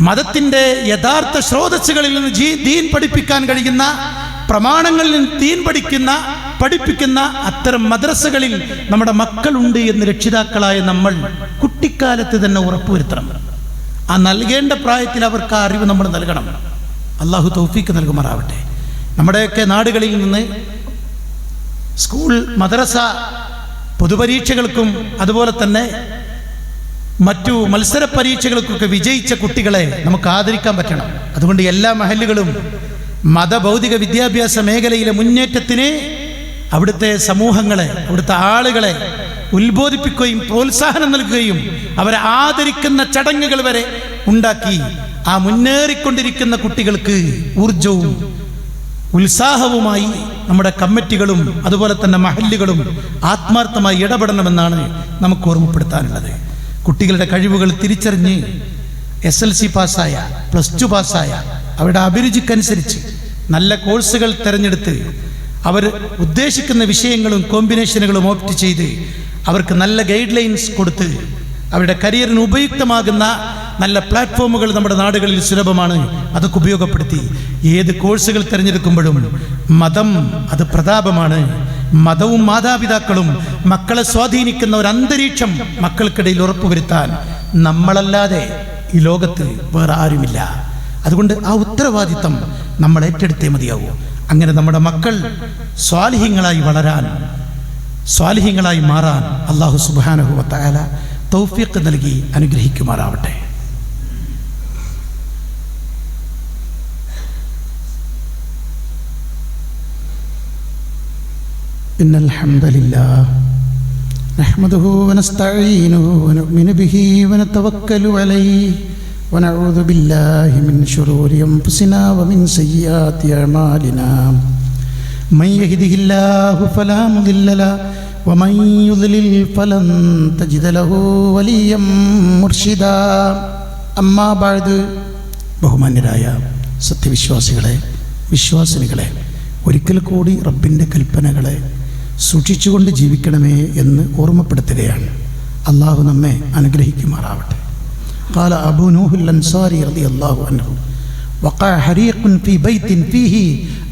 മതത്തിൻ്റെ യഥാർത്ഥ സ്രോതസ്സുകളിൽ നിന്ന് ദീൻ പഠിപ്പിക്കാൻ കഴിയുന്ന, പ്രമാണങ്ങളിൽ നിന്ന് ദീൻ പഠിപ്പിക്കുന്ന അത്തരം മദ്രസകളിൽ നമ്മുടെ മക്കളുണ്ട് എന്ന് രക്ഷിതാക്കളായ നമ്മൾ കുട്ടിക്കാലത്ത് തന്നെ ഉറപ്പുവരുത്തണം. ആ നൽകേണ്ട പ്രായത്തിൽ അവർക്ക് ആ അറിവ് നമ്മൾ നൽകണം. അള്ളാഹു തൗഫീക്ക് നൽകുമാറാവട്ടെ. നമ്മുടെയൊക്കെ നാടുകളിൽ നിന്ന് സ്കൂൾ മദ്രസ പൊതുപരീക്ഷകൾക്കും അതുപോലെ തന്നെ മറ്റു മത്സര പരീക്ഷകൾക്കൊക്കെ വിജയിച്ച കുട്ടികളെ നമുക്ക് ആദരിക്കാൻ പറ്റണം. അതുകൊണ്ട് എല്ലാ മഹല്ലുകളും മതഭൗതിക വിദ്യാഭ്യാസ മേഖലയിലെ മുന്നേറ്റത്തിന് അവിടുത്തെ സമൂഹങ്ങളെ, അവിടുത്തെ ആളുകളെ ഉത്ബോധിപ്പിക്കുകയും പ്രോത്സാഹനം നൽകുകയും അവരെ ആദരിക്കുന്ന ചടങ്ങുകൾ വരെ ഉണ്ടാക്കി ആ മുന്നേറിക്കൊണ്ടിരിക്കുന്ന കുട്ടികൾക്ക് ഊർജവും ഉത്സാഹവുമായി നമ്മുടെ കമ്മിറ്റികളും അതുപോലെ തന്നെ മഹല്ലുകളും ആത്മാർത്ഥമായി ഇടപെടണമെന്നാണ് നമുക്ക് ഓർമ്മപ്പെടുത്താനുള്ളത്. കുട്ടികളുടെ കഴിവുകൾ തിരിച്ചറിഞ്ഞ് SLC പാസ്സായ, +2 പാസ്സായ, അവരുടെ അഭിരുചിക്കനുസരിച്ച് നല്ല കോഴ്സുകൾ തിരഞ്ഞെടുത്ത് അവർ ഉദ്ദേശിക്കുന്ന വിഷയങ്ങളും കോമ്പിനേഷനുകളും ഓപ്റ്റ് ചെയ്ത് അവർക്ക് നല്ല ഗൈഡ് ലൈൻസ് കൊടുത്ത് അവരുടെ കരിയറിന് ഉപയുക്തമാകുന്ന നല്ല പ്ലാറ്റ്ഫോമുകൾ നമ്മുടെ നാടുകളിൽ സുലഭമാണ്. അതൊക്കെ ഉപയോഗപ്പെടുത്തി ഏത് കോഴ്സുകൾ തിരഞ്ഞെടുക്കുമ്പോഴും മതം അത് പ്രതാപമാണ്. മതവും മാതാപിതാക്കളും മക്കളെ സ്വാധീനിക്കുന്ന ഒരു അന്തരീക്ഷം മക്കൾക്കിടയിൽ ഉറപ്പുവരുത്താൻ നമ്മളല്ലാതെ ഈ ലോകത്ത് വേറെ ആരുമില്ല. അതുകൊണ്ട് ആ ഉത്തരവാദിത്തം നമ്മൾ ഏറ്റെടുത്തേ മതിയാവൂ. അങ്ങനെ നമ്മുടെ മക്കൾ സ്വാലിഹീങ്ങളായി വളരാൻ, സ്വാലിഹീങ്ങളായി മാറാൻ അല്ലാഹു സുബ്ഹാനഹു വ തആല തൗഫീഖ് നൽകി അനുഗ്രഹിക്കുമാറാവട്ടെ. ഇന്നൽ ഹംദലില്ലാഹ് നഹ്മദുഹു വനസ്തഈനുഹു വനുഅ്മിനു ബിഹി വനതവക്കലു അലൈഹി വനഊദു ബില്ലാഹി മിൻ ശുറൂരി അൻഫുസിനാ വമിൻ സയ്യിആതി അഅ്മാലിനാ മൻ യഹ്ദിഹില്ലാഹു ഫലാ മുദില്ല ലഹു വമൻ യുദ്ലിൽ ഫലൻ തജിദ ലഹു വലിയ്യം മുർഷിദാ. അമ്മാ ബഅദ്. ബഹുമാന്യരായ സത്യവിശ്വാസികളെ, വിശ്വാസിനികളെ, ഒരിക്കൽ കൂടി റബ്ബിൻ്റെ കൽപ്പനകളെ സൂക്ഷിച്ചുകൊണ്ട് ജീവിക്കണമേ എന്ന് ഓർമ്മപ്പെടുത്തുകയാണ്. അള്ളാഹു നമ്മെ അനുഗ്രഹിക്കുമാറാവട്ടെ. قال أبو نوح الأنصاري رضي الله عنه وقع حريق في بيت فيه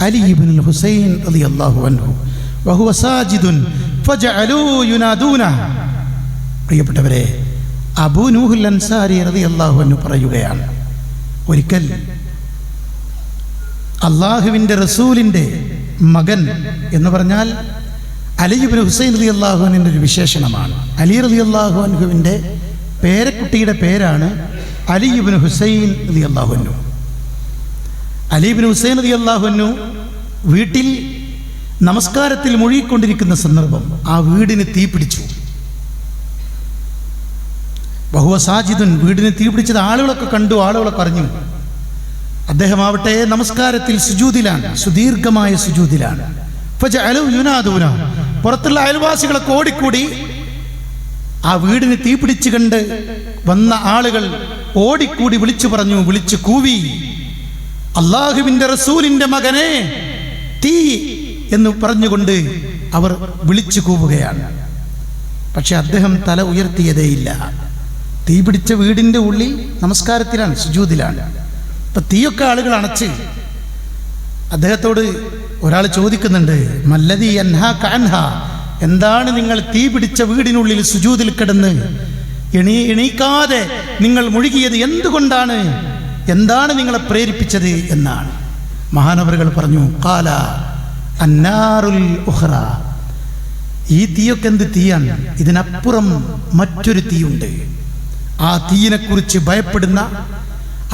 علي بن الحسين رضي الله عنه وهو ساجد فجعلوا ينادونه. പ്രിയപ്പെട്ടവരെ, അബൂ നൂഹുൽ അൻസാരി റളിയല്ലാഹു അൻഹു പറയുകയാണ്, ഒരിക്കൽ അള്ളാഹുവിൻ്റെ റസൂലിൻ്റെ മകൻ എന്ന് പറഞ്ഞാൽ അലി ഇബ്നു ഹുസൈൻ റളിയല്ലാഹു അൻഹുവിൻ്റെ ഒരു വിശേഷണമാണ്. അലി റളിയല്ലാഹു അൻഹുവിൻ്റെ പേരക്കുട്ടിയുടെ പേരാണ് അലി ഇബ്നു ഹുസൈൻ റളിയല്ലാഹു അൻഹു. അലി ഇബ്നു ഹുസൈൻ റളിയല്ലാഹു അൻഹു വീട്ടിൽ നമസ്കാരത്തിൽ മുഴുകിക്കൊണ്ടിരിക്കുന്ന സന്ദർഭം ആ വീടിന് തീ പിടിച്ചു. വഹുവ സാജിദുൻ, വീടിന് തീ പിടിച്ചത് ആളുകളൊക്കെ കണ്ടു, ആളുകളൊക്കെ അറിഞ്ഞു. അദ്ദേഹമാവട്ടെ നമസ്കാരത്തിൽ സുജൂദിലാണ്, സുദീർഘമായ സുജൂദിലാണ്. ഫജഅലു യുനാദൂന, പുറത്തുള്ള അയൽവാസികളൊക്കെ ഓടിക്കൂടി ആ വീടിന് തീ പിടിച്ചു കണ്ട് വന്ന ആളുകൾ ഓടിക്കൂടി വിളിച്ചു പറഞ്ഞു, വിളിച്ചു കൂവി, അള്ളാഹുവിൻ്റെ റസൂലിൻ്റെ മകനെ തീ എന്ന് പറഞ്ഞുകൊണ്ട് അവർ വിളിച്ചു കൂവുകയാണ്. പക്ഷെ അദ്ദേഹം തല ഉയർത്തിയതേയില്ല. തീ പിടിച്ച വീടിൻ്റെ ഉള്ളിൽ നമസ്കാരത്തിലാണ്, സുജൂദിലാണ്. അപ്പം തീയൊക്കെ ആളുകൾ അണച്ച് അദ്ദേഹത്തോട് ഒരാൾ ചോദിക്കുന്നുണ്ട്, മല്ലദീ യൻഹാക അൻഹാ, എന്താണ് നിങ്ങൾ തീ പിടിച്ച വീടിനുള്ളിൽ സുജൂദിൽ കിടന്ന് എണീക്കാതെ നിങ്ങൾ മുഴുകിയത് എന്തുകൊണ്ടാണ്, എന്താണ് നിങ്ങളെ പ്രേരിപ്പിച്ചത് എന്നാണ്. മഹാനവറുകൾ പറഞ്ഞു, ഖാല അന്നാറുൽ ഉഖ്റ, ഈ തീയൊക്കെ എന്ത് തീയാണ്, ഇതിനപ്പുറം മറ്റൊരു തീയുണ്ട്. ആ തീയിനെക്കുറിച്ച് ഭയപ്പെടുന്ന,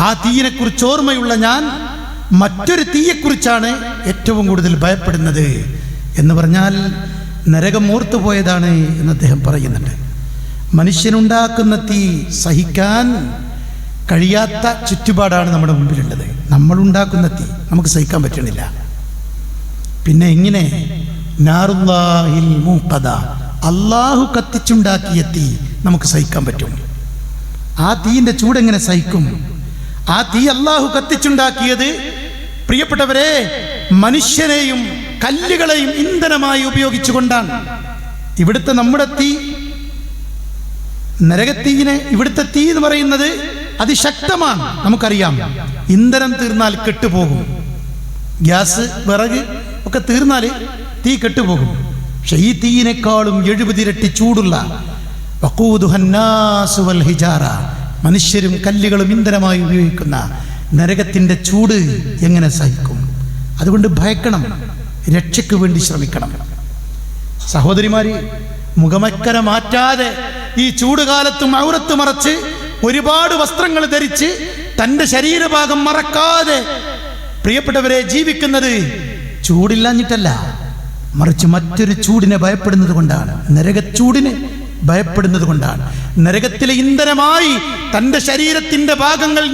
ആ തീയിനെക്കുറിച്ച് ഓർമ്മയുള്ള ഞാൻ മറ്റൊരു തീയെക്കുറിച്ചാണ് ഏറ്റവും കൂടുതൽ ഭയപ്പെടുന്നത് എന്ന് പറഞ്ഞാൽ നരകം ഓർത്തുപോയതാണ് എന്ന് അദ്ദേഹം പറയുന്നുണ്ട്. മനുഷ്യനുണ്ടാക്കുന്ന തീ സഹിക്കാൻ കഴിയാത്ത ചുറ്റുപാടാണ് നമ്മുടെ മുമ്പിലുള്ളത്. നമ്മളുണ്ടാക്കുന്ന തീ നമുക്ക് സഹിക്കാൻ പറ്റണില്ല. പിന്നെ എങ്ങനെ നാറുല്ലാഹിൽ മൂഖദ, അള്ളാഹു കത്തിച്ചുണ്ടാക്കിയ തീ നമുക്ക് സഹിക്കാൻ പറ്റും? ആ തീയിൻ്റെ ചൂടെങ്ങനെ സഹിക്കും? ആ തീ അള്ളാഹു കത്തിച്ചുണ്ടാക്കിയത് പ്രിയപ്പെട്ടവരെ മനുഷ്യനെയും കല്ലുകളെയും ഇന്ധനമായി ഉപയോഗിച്ചുകൊണ്ടാണ്. ഇവിടുത്തെ നമ്മുടെ തീ, നരകത്തീയിനെ, ഇവിടുത്തെ തീ എന്ന് പറയുന്നത് അതിശക്തമാണ്. നമുക്കറിയാം, ഇന്ധനം തീർന്നാൽ കെട്ടുപോകും. ഗ്യാസ്, വിറക് ഒക്കെ തീർന്നാൽ തീ കെട്ടുപോകും. പക്ഷെ ഈ തീയിനേക്കാളും 70 ഇരട്ടി ചൂടുള്ള വഖൂദുഹന്നാസു വൽ ഹിജാറ, മനുഷ്യരും കല്ലുകളും ഇന്ധനമായി ഉപയോഗിക്കുന്ന നരകത്തിൻ്റെ ചൂട് എങ്ങനെ സഹിക്കും? അതുകൊണ്ട് ഭയക്കണം, രക്ഷയ്ക്ക് വേണ്ടി ശ്രമിക്കണം. സഹോദരിമാര്, മുഖമക്കര മാറ്റാതെ ഈ ചൂടുകാലത്തും ഔറത്ത് മറച്ച് ഒരുപാട് വസ്ത്രങ്ങൾ ധരിച്ച് തൻ്റെ ശരീരഭാഗം മറക്കാതെ പ്രിയപ്പെട്ടവരെ ജീവിക്കുന്നത് ചൂടില്ലാഞ്ഞിട്ടല്ല, മറിച്ച് മറ്റൊരു ചൂടിനെ ഭയപ്പെടുന്നത് കൊണ്ടാണ്. നരകച്ചൂടിനെ ഭയപ്പെടുന്നത് കൊണ്ടാണ്. നരകത്തിലെ ഇന്ധനമായി തൻ്റെ ശരീരത്തിൻ്റെ ഭാഗങ്ങൾ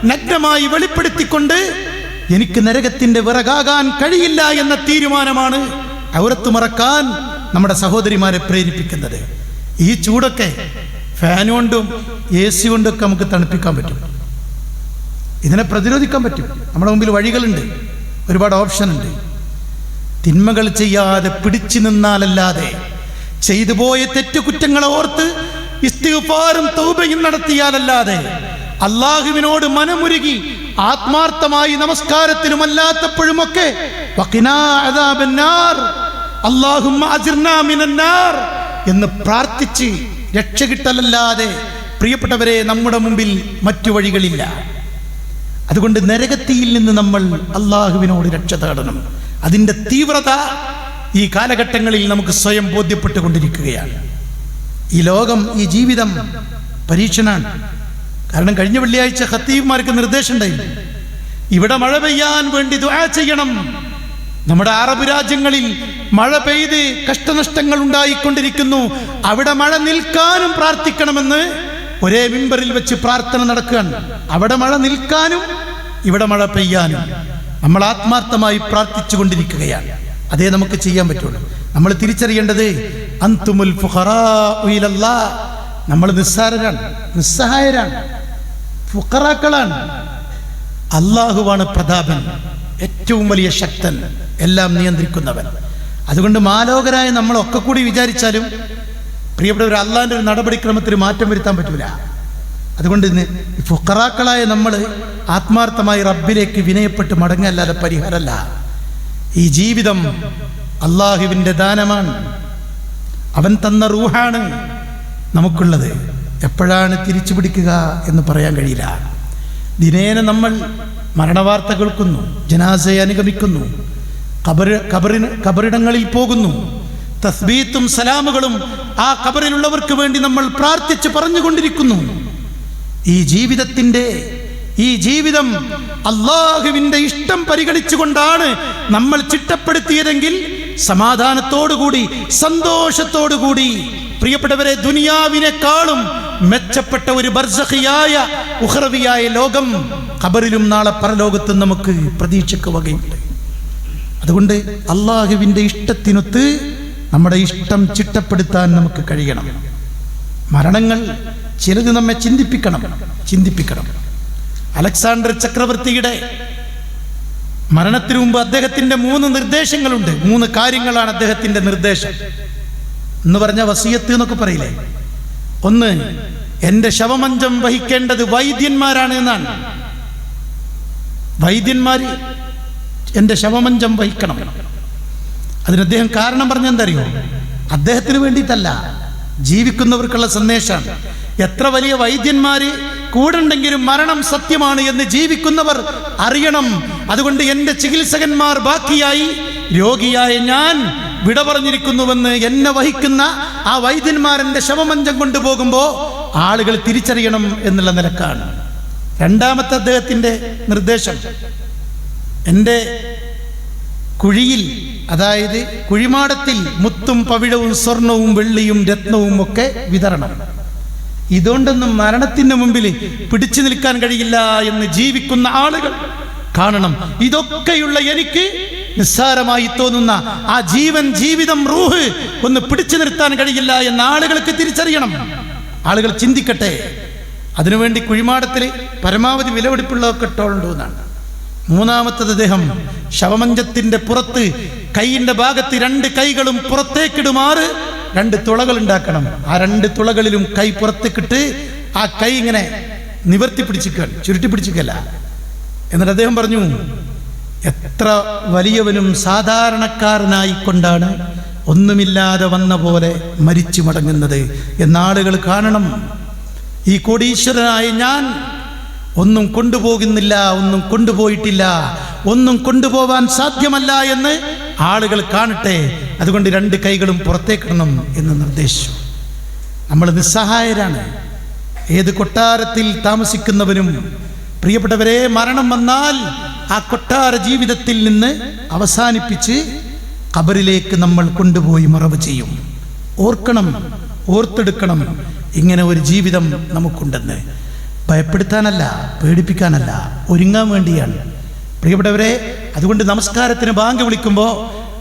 നഗ്നമായി വെളിപ്പെടുത്തിക്കൊണ്ട് എനിക്ക് നരകത്തിൻ്റെ വിറകാകാൻ കഴിയില്ല എന്ന തീരുമാനമാണ് ഔറത്ത് മറക്കാൻ നമ്മുടെ സഹോദരിമാരെ പ്രേരിപ്പിക്കുന്നത്. ഈ ചൂടൊക്കെ ഫാൻ കൊണ്ടും AC കൊണ്ടൊക്കെ നമുക്ക് തണുപ്പിക്കാൻ പറ്റും. ഇതിനെ പ്രതിരോധിക്കാൻ പറ്റും. നമ്മുടെ മുമ്പിൽ വഴികളുണ്ട്, ഒരുപാട് ഓപ്ഷൻ ഉണ്ട്. തിന്മകൾ ചെയ്യാതെ പിടിച്ചു നിന്നാലല്ലാതെ, ചെയ്തു പോയ തെറ്റുകുറ്റങ്ങളെ ഓർത്ത് ഇസ്തിഗ്ഫാറും തൗബയും നടത്തിയാലല്ലാതെ, അള്ളാഹുവിനോട് മനമുരുകി ആത്മാർത്ഥമായി നമസ്കാരത്തിലും അല്ലാത്തപ്പോഴുമൊക്കെ വഖിനാ അദാബന്നാർ, അല്ലാഹുമ്മ അജിർനാ മിനന്നാർ എന്ന് പ്രാർത്ഥിച്ച് രക്ഷ കിട്ടലല്ലാതെ പ്രിയപ്പെട്ടവരെ നമ്മുടെ മുമ്പിൽ മറ്റു വഴികളില്ല. അതുകൊണ്ട് നരകത്തിയിൽ നിന്ന് നമ്മൾ അള്ളാഹുവിനോട് രക്ഷ തേടണം. അതിൻ്റെ തീവ്രത ഈ കാലഘട്ടങ്ങളിൽ നമുക്ക് സ്വയം ബോധ്യപ്പെട്ടുകൊണ്ടിരിക്കുകയാണ്. ഈ ലോകം, ഈ ജീവിതം പരീക്ഷണാണ്. കാരണം കഴിഞ്ഞ വെള്ളിയാഴ്ച ഖത്തീബ്മാർക്ക് നിർദ്ദേശം ഉണ്ടായിരുന്നു, ഇവിടെ മഴ പെയ്യാൻ വേണ്ടി ദുആ ചെയ്യണം. നമ്മുടെ അറബ് രാജ്യങ്ങളിൽ മഴ പെയ്ത് കഷ്ടനഷ്ടങ്ങൾ ഉണ്ടായിക്കൊണ്ടിരിക്കുന്നു, അവിടെ മഴ നിൽക്കാനും പ്രാർത്ഥിക്കണമെന്ന് ഒരേ മിമ്പറിൽ വെച്ച് പ്രാർത്ഥന നടക്കുകയാണ്. അവിടെ മഴ നിൽക്കാനും ഇവിടെ മഴ പെയ്യാനും നമ്മൾ ആത്മാർത്ഥമായി പ്രാർത്ഥിച്ചു കൊണ്ടിരിക്കുകയാണ്. അതേ നമുക്ക് ചെയ്യാൻ പറ്റുള്ളൂ. നമ്മൾ തിരിച്ചറിയേണ്ടത് അൻതുമുൽ ഫുഖറാഉ ഇലല്ലാഹ്, നമ്മൾ നിസ്സാരരാണ്, നിസ്സഹായരാണ്, ഫുഖറാക്കളാണ്. അള്ളാഹുവാണ് പ്രതാപൻ, ഏറ്റവും വലിയ ശക്തൻ, എല്ലാം നിയന്ത്രിക്കുന്നവൻ. അതുകൊണ്ട് മാലോകരായ നമ്മളൊക്കെ കൂടി വിചാരിച്ചാലും പ്രിയപ്പെട്ടവർ, അള്ളാഹിൻ്റെ ഒരു നടപടിക്രമത്തിന് മാറ്റം വരുത്താൻ പറ്റൂല. അതുകൊണ്ട് ഇന്ന് ഫുഖറാക്കളായ നമ്മൾ ആത്മാർത്ഥമായി റബ്ബിലേക്ക് വിനയപ്പെട്ട് മടങ്ങല്ലാതെ പരിഹാരമല്ല. ഈ ജീവിതം അള്ളാഹുവിൻ്റെ ദാനമാണ്, അവൻ തന്ന റൂഹാണ് നമുക്കുള്ളത്. എപ്പോഴാണ് തിരിച്ചു പിടിക്കുക എന്ന് പറയാൻ കഴിയില്ല. ദിനേന നമ്മൾ മരണവാർത്ത കേൾക്കുന്നു, ജനാസയെ അനുഗമിക്കുന്നു, ഖബറിടങ്ങളിൽ പോകുന്നു, തസ്ബീത്തും സലാമുകളും ആ ഖബറിലുള്ളവർക്ക് വേണ്ടി നമ്മൾ പ്രാർത്ഥിച്ച് പറഞ്ഞുകൊണ്ടിരിക്കുന്നു. ഈ ജീവിതം അള്ളാഹുവിൻ്റെ ഇഷ്ടം പരിഗണിച്ചുകൊണ്ടാണ് നമ്മൾ ചിട്ടപ്പെടുത്തിയതെങ്കിൽ സമാധാനത്തോടുകൂടി, സന്തോഷത്തോടുകൂടി, പ്രിയപ്പെട്ടവരെ, ദുനിയാവിനേക്കാളും മെച്ചപ്പെട്ട ഒരു ബർസഖിയായ ഉഖ്റവിയായ ലോകം ഖബറിലും നാളെ പരലോകത്തും നമുക്ക് പ്രതീക്ഷയ്ക്ക് വകയുണ്ട്. അതുകൊണ്ട് അള്ളാഹുവിൻ്റെ ഇഷ്ടത്തിനൊത്ത് നമ്മുടെ ഇഷ്ടം ചിട്ടപ്പെടുത്താൻ നമുക്ക് കഴിയണം. മരണങ്ങൾ ചിലത് നമ്മെ ചിന്തിപ്പിക്കണം. അലക്സാണ്ടർ ചക്രവർത്തിയുടെ മരണത്തിനു മുമ്പ് അദ്ദേഹത്തിൻ്റെ 3 നിർദ്ദേശങ്ങളുണ്ട്. 3 കാര്യങ്ങളാണ് അദ്ദേഹത്തിൻ്റെ നിർദ്ദേശം എന്ന് പറഞ്ഞ വസിയത്ത് എന്നൊക്കെ പറയില്ലേ. ഒന്ന്, എൻ്റെ ശവമഞ്ചം വഹിക്കേണ്ടത് വൈദ്യന്മാരാണ് എന്നാണ്. വൈദ്യന്മാർ എൻ്റെ ശവമഞ്ചം വഹിക്കണം. അതിന് അദ്ദേഹം കാരണം പറഞ്ഞെന്തറിയോ? അദ്ദേഹത്തിന് വേണ്ടിയിട്ടല്ല, ജീവിക്കുന്നവർക്കുള്ള സന്ദേശമാണ്. എത്ര വലിയ വൈദ്യന്മാര് കൂടുണ്ടെങ്കിലും മരണം സത്യമാണ് എന്ന് ജീവിക്കുന്നവർ അറിയണം. അതുകൊണ്ട് എൻ്റെ ചികിത്സകന്മാർ ബാക്കിയായി, രോഗിയായ ഞാൻ വിട പറഞ്ഞിരിക്കുന്നുവെന്ന് എന്നെ വഹിക്കുന്ന ആ വൈദ്യന്മാരെൻ്റെ ശവമഞ്ചം കൊണ്ടുപോകുമ്പോൾ ആളുകൾ തിരിച്ചറിയണം എന്നുള്ള നിലക്കാണ്. രണ്ടാമത്തെ അദ്ദേഹത്തിൻ്റെ നിർദ്ദേശം, എൻ്റെ കുഴിയിൽ, അതായത് കുഴിമാടത്തിൽ മുത്തും പവിഴവും സ്വർണവും വെള്ളിയും രത്നവും ഒക്കെ വിതരണം. ഇതുകൊണ്ടൊന്നും മരണത്തിന് മുമ്പിൽ പിടിച്ചു നിൽക്കാൻ കഴിയില്ല എന്ന് ജീവിക്കുന്ന ആളുകൾ കാണണം. ഇതൊക്കെയുള്ള എനിക്ക് നിസ്സാരമായി തോന്നുന്ന ആ ജീവിതം, റൂഹ് ഒന്ന് പിടിച്ചു നിർത്താൻ കഴിയില്ല എന്ന ആളുകൾക്ക് തിരിച്ചറിയണം. ആളുകൾ ചിന്തിക്കട്ടെ. അതിനുവേണ്ടി കുഴിമാടത്തിൽ പരമാവധി വിലപിടിപ്പുള്ളതൊക്കെ ഇട്ടോണ്ടു എന്നാണ്. മൂന്നാമത്തത്, അദ്ദേഹം ശവമഞ്ചത്തിന്റെ പുറത്ത് കൈയിന്റെ ഭാഗത്ത് 2 കൈകളും പുറത്തേക്കിടുമാറ് 2 തുളകൾ ഉണ്ടാക്കണം. ആ 2 തുളകളിലും കൈ പുറത്തേക്കിട്ട് ആ കൈ ഇങ്ങനെ നിവർത്തി പിടിച്ചിക്കാൻ, ചുരുട്ടി പിടിച്ചിക്കല്ല. എന്നിട്ട് അദ്ദേഹം പറഞ്ഞു, എത്ര വലിയവനും സാധാരണക്കാരനായിക്കൊണ്ടാണ് ഒന്നുമില്ലാതെ വന്ന പോലെ മരിച്ചു മടങ്ങുന്നത് എന്നാളുകൾ കാണണം. ഈ കോടീശ്വരനായ ഞാൻ ഒന്നും കൊണ്ടുപോകുന്നില്ല, ഒന്നും കൊണ്ടുപോയിട്ടില്ല, ഒന്നും കൊണ്ടുപോവാൻ സാധ്യമല്ല എന്ന് ആളുകൾ കാണട്ടെ. അതുകൊണ്ട് 2 കൈകളും പുറത്തേക്കിടണം എന്ന് നിർദ്ദേശിച്ചു. നമ്മൾ നിസ്സഹായരാണ്. ഏത് കൊട്ടാരത്തിൽ താമസിക്കുന്നവരും പ്രിയപ്പെട്ടവരെ, മരണം വന്നാൽ ആ കൊട്ടാര ജീവിതത്തിൽ നിന്ന് അവസാനിപ്പിച്ച് ഖബറിലേക്ക് നമ്മൾ കൊണ്ടുപോയി മറവ് ചെയ്യും. ഓർക്കണം, ഓർത്തെടുക്കണം, ഇങ്ങനെ ഒരു ജീവിതം നമുക്കുണ്ടെന്ന്. ഭയപ്പെടുത്താനല്ല, പേടിപ്പിക്കാനല്ല, ഒരുങ്ങാൻ വേണ്ടിയാണ് പ്രിയപ്പെട്ടവരെ. അതുകൊണ്ട് നമസ്കാരത്തിന് ബാങ്ക് വിളിക്കുമ്പോൾ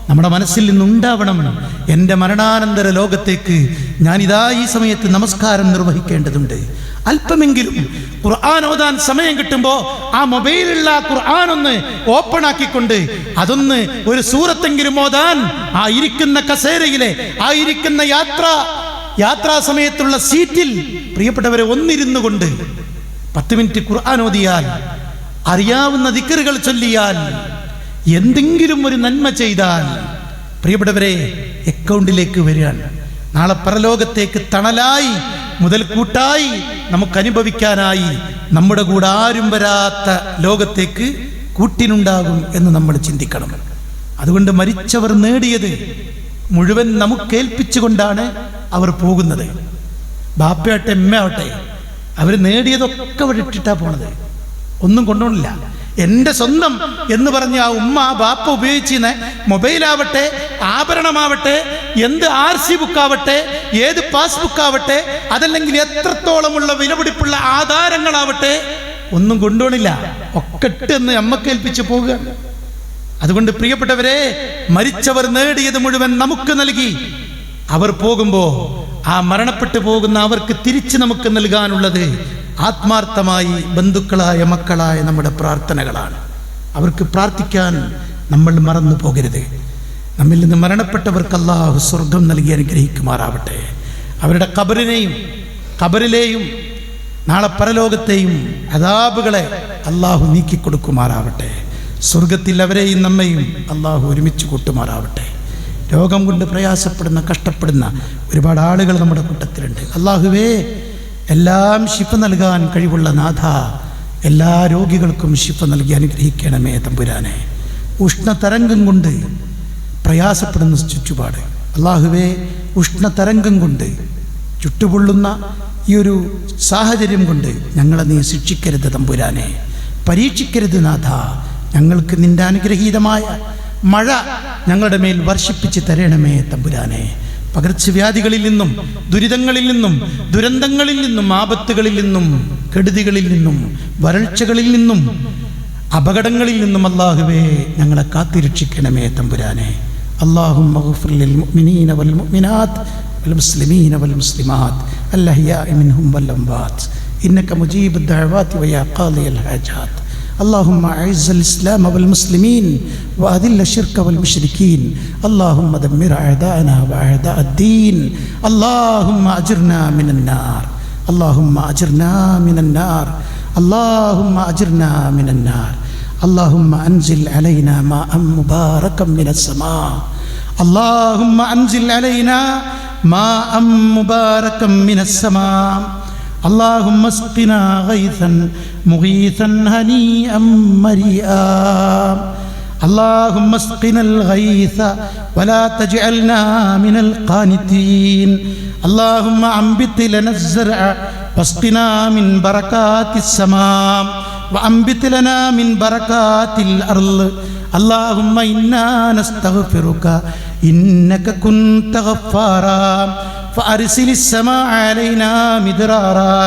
നമ്മുടെ മനസ്സിൽ നിന്നുണ്ടാവണം, എൻ്റെ മരണാനന്തര ലോകത്തേക്ക് ഞാനിതാ ഈ സമയത്ത് നമസ്കാരം നിർവഹിക്കേണ്ടതുണ്ട്. അല്പമെങ്കിലും ഖുർആൻ ഓതാൻ സമയം കിട്ടുമ്പോൾ ആ മൊബൈലുള്ള ഖുർആൻ ഒന്ന് ഓപ്പൺ ആക്കിക്കൊണ്ട് അതൊന്ന് ഒരു സൂറത്തെങ്കിലും ഓതാൻ ആ ഇരിക്കുന്ന കസേരയിലെ, ആ ഇരിക്കുന്ന യാത്രാ സമയത്തുള്ള സീറ്റിൽ പ്രിയപ്പെട്ടവരെ ഒന്നിരുന്നു കൊണ്ട് 10 മിനിറ്റ് ഖുർആൻ ഓതിയാൽ, അറിയാവുന്ന ദിക്റുകൾ ചൊല്ലിയാൽ, എന്തെങ്കിലും ഒരു നന്മ ചെയ്താൽ പ്രിയപ്പെട്ടവരെ അക്കൗണ്ടിലേക്ക് വരികയാണ്. നാളെ പരലോകത്തേക്ക് തണലായി, മുതൽക്കൂട്ടായി, നമുക്ക് അനുഭവിക്കാനായി നമ്മുടെ കൂടെ ആരും വരാത്ത ലോകത്തേക്ക് കൂട്ടിനുണ്ടാകും എന്ന് നമ്മൾ ചിന്തിക്കണം. അതുകൊണ്ട് മരിച്ചവർ നേടിയത് മുഴുവൻ നമുക്കേൽപ്പിച്ചുകൊണ്ടാണ് അവർ പോകുന്നത്. ബാപ്പയാവട്ടെ എമ്മയാവട്ടെ, അവർ നേടിയതൊക്കെ അവിടെ ഇട്ടിട്ടാ പോണത്, ഒന്നും കൊണ്ടുപോണില്ല. എൻ്റെ സ്വന്തം എന്ന് പറഞ്ഞ ആ ഉമ്മ ബാപ്പ ഉപയോഗിച്ചിരുന്ന മൊബൈലാവട്ടെ, ആഭരണമാവട്ടെ, എന്ത് RC ബുക്കാവട്ടെ, ഏത് പാസ്ബുക്കാവട്ടെ, അതല്ലെങ്കിൽ എത്രത്തോളമുള്ള വിലപിടിപ്പുള്ള ആധാരങ്ങളാവട്ടെ, ഒന്നും കൊണ്ടുപോണില്ല. ഒക്കെ ഇട്ടെന്ന് നമ്മക്കേൽപ്പിച്ച് പോവുകയാണ്. അതുകൊണ്ട് പ്രിയപ്പെട്ടവരെ, മരിച്ചവർ നേടിയത് മുഴുവൻ നമുക്ക് നൽകി. അവർ പോകുമ്പോൾ ആ മരണപ്പെട്ടു പോകുന്ന അവർക്ക് തിരിച്ച് നമുക്ക് നൽകാനുള്ളത് ആത്മാർത്ഥമായി ബന്ധുക്കളായ മക്കളായ നമ്മുടെ പ്രാർത്ഥനകളാണ്. അവർക്ക് പ്രാർത്ഥിക്കാൻ നമ്മൾ മറന്നു പോകരുത്. നമ്മിൽ നിന്ന് മരണപ്പെട്ടവർക്ക് അല്ലാഹു സ്വർഗം നൽകി അനുഗ്രഹിക്കുമാറാവട്ടെ. അവരുടെ ഖബറിലെയും നാളെ പരലോകത്തെയും അദാബുകളെ അല്ലാഹു നീക്കിക്കൊടുക്കുമാറാവട്ടെ. സ്വർഗത്തിൽ അവരെയും നമ്മയും അല്ലാഹു ഒരുമിച്ച് കൂട്ടുമാറാവട്ടെ. രോഗം കൊണ്ട് പ്രയാസപ്പെടുന്ന, കഷ്ടപ്പെടുന്ന ഒരുപാട് ആളുകൾ നമ്മുടെ കൂട്ടത്തിലുണ്ട്. അല്ലാഹുവേ, എല്ലാം ശിഫ നൽകാൻ കഴിവുള്ള നാഥ, എല്ലാ രോഗികൾക്കും ശിഫ നൽകി അനുഗ്രഹിക്കണമേ തമ്പുരാനെ. ഉഷ്ണതരംഗം കൊണ്ട് പ്രയാസപ്പെടുന്ന ചുറ്റുപാട് അല്ലാഹുവേ, ഉഷ്ണതരംഗം കൊണ്ട് ചുട്ടുപൊള്ളുന്ന ഈ ഒരു സാഹചര്യം കൊണ്ട് ഞങ്ങളെ നീ ശിക്ഷിക്കരുത് തമ്പുരാനെ, പരീക്ഷിക്കരുത് നാഥ. ഞങ്ങൾക്ക് നിന്റെ അനുഗ്രഹീതമായ മഴ ഞങ്ങളുടെ മേൽ വർഷിപ്പിച്ച് തരണമേ തമ്പുരാനെ. പകർച്ചവ്യാധികളിൽ നിന്നും, ദുരിതങ്ങളിൽ നിന്നും, ദുരന്തങ്ങളിൽ നിന്നും, ആപത്തുകളിൽ നിന്നും, കെടുതികളിൽ നിന്നും, വരൾച്ചകളിൽ നിന്നും, അപകടങ്ങളിൽ നിന്നും അല്ലാഹുവേ ഞങ്ങളെ കാത്തിരക്ഷിക്കണമേ തമ്പുരാനെ. അല്ലാഹുമ്മ ഗ്ഫിർ ലിൽ മുഅ്മിനീന വൽ മുഅ്മിനാത്ത് വൽ മുസ്ലിമീന വൽ മുസ്ലിമാത്ത് അൽ അഹ്യാഇ മിൻഹും വൽ അംവാത്ത് ഇന്നക മുജീബുദ് ദഅവാതി വയാ ഖാദിയൽ ഹാജാത്ത്. اللهم أعز الإسلام والمسلمين وأذل الشرك والمشركين. اللهم دمر أعداءنا وأعداء الدين. اللهم أجرنا من النار. اللهم أجرنا من النار. اللهم أجرنا من النار. اللهم أنزل علينا ماء مباركا من السماء. اللهم أنزل علينا ماء مباركا من السماء. اللهم اسقنا غيثا مغيثا هنيئا مريئا. اللهم اسقنا الغيث ولا تجعلنا من القانتين. اللهم انبت لنا الزرع واسقنا من بركات السماء وأنبت لنا من بركات الأرض اللهم إنا نستغفرك إنك كنت غفارا فأرسل السماء علينا مدرارا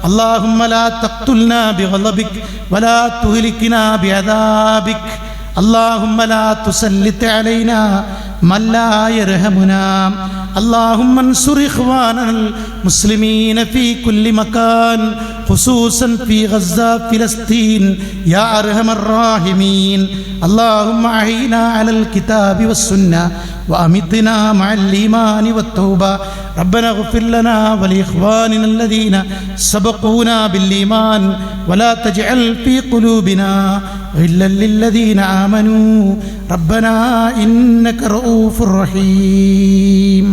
اللهم لا تقتلنا بغضبك ولا تهلكنا بعذابك اللهم لا تسلط علينا من لا يرحمنا اللهم انصر إخواننا المسلمين في كل مكان خصوصا في غزة فلسطين يا أرحم الراحمين اللهم أعنا على الكتاب والسنة وأمتنا مع الإيمان والتوبة ربنا اغفر لنا ولإخواننا الذين سبقونا بالإيمان ولا تجعل في قلوبنا غلا للذين آمنوا ربنا إنك رؤوف رحيم.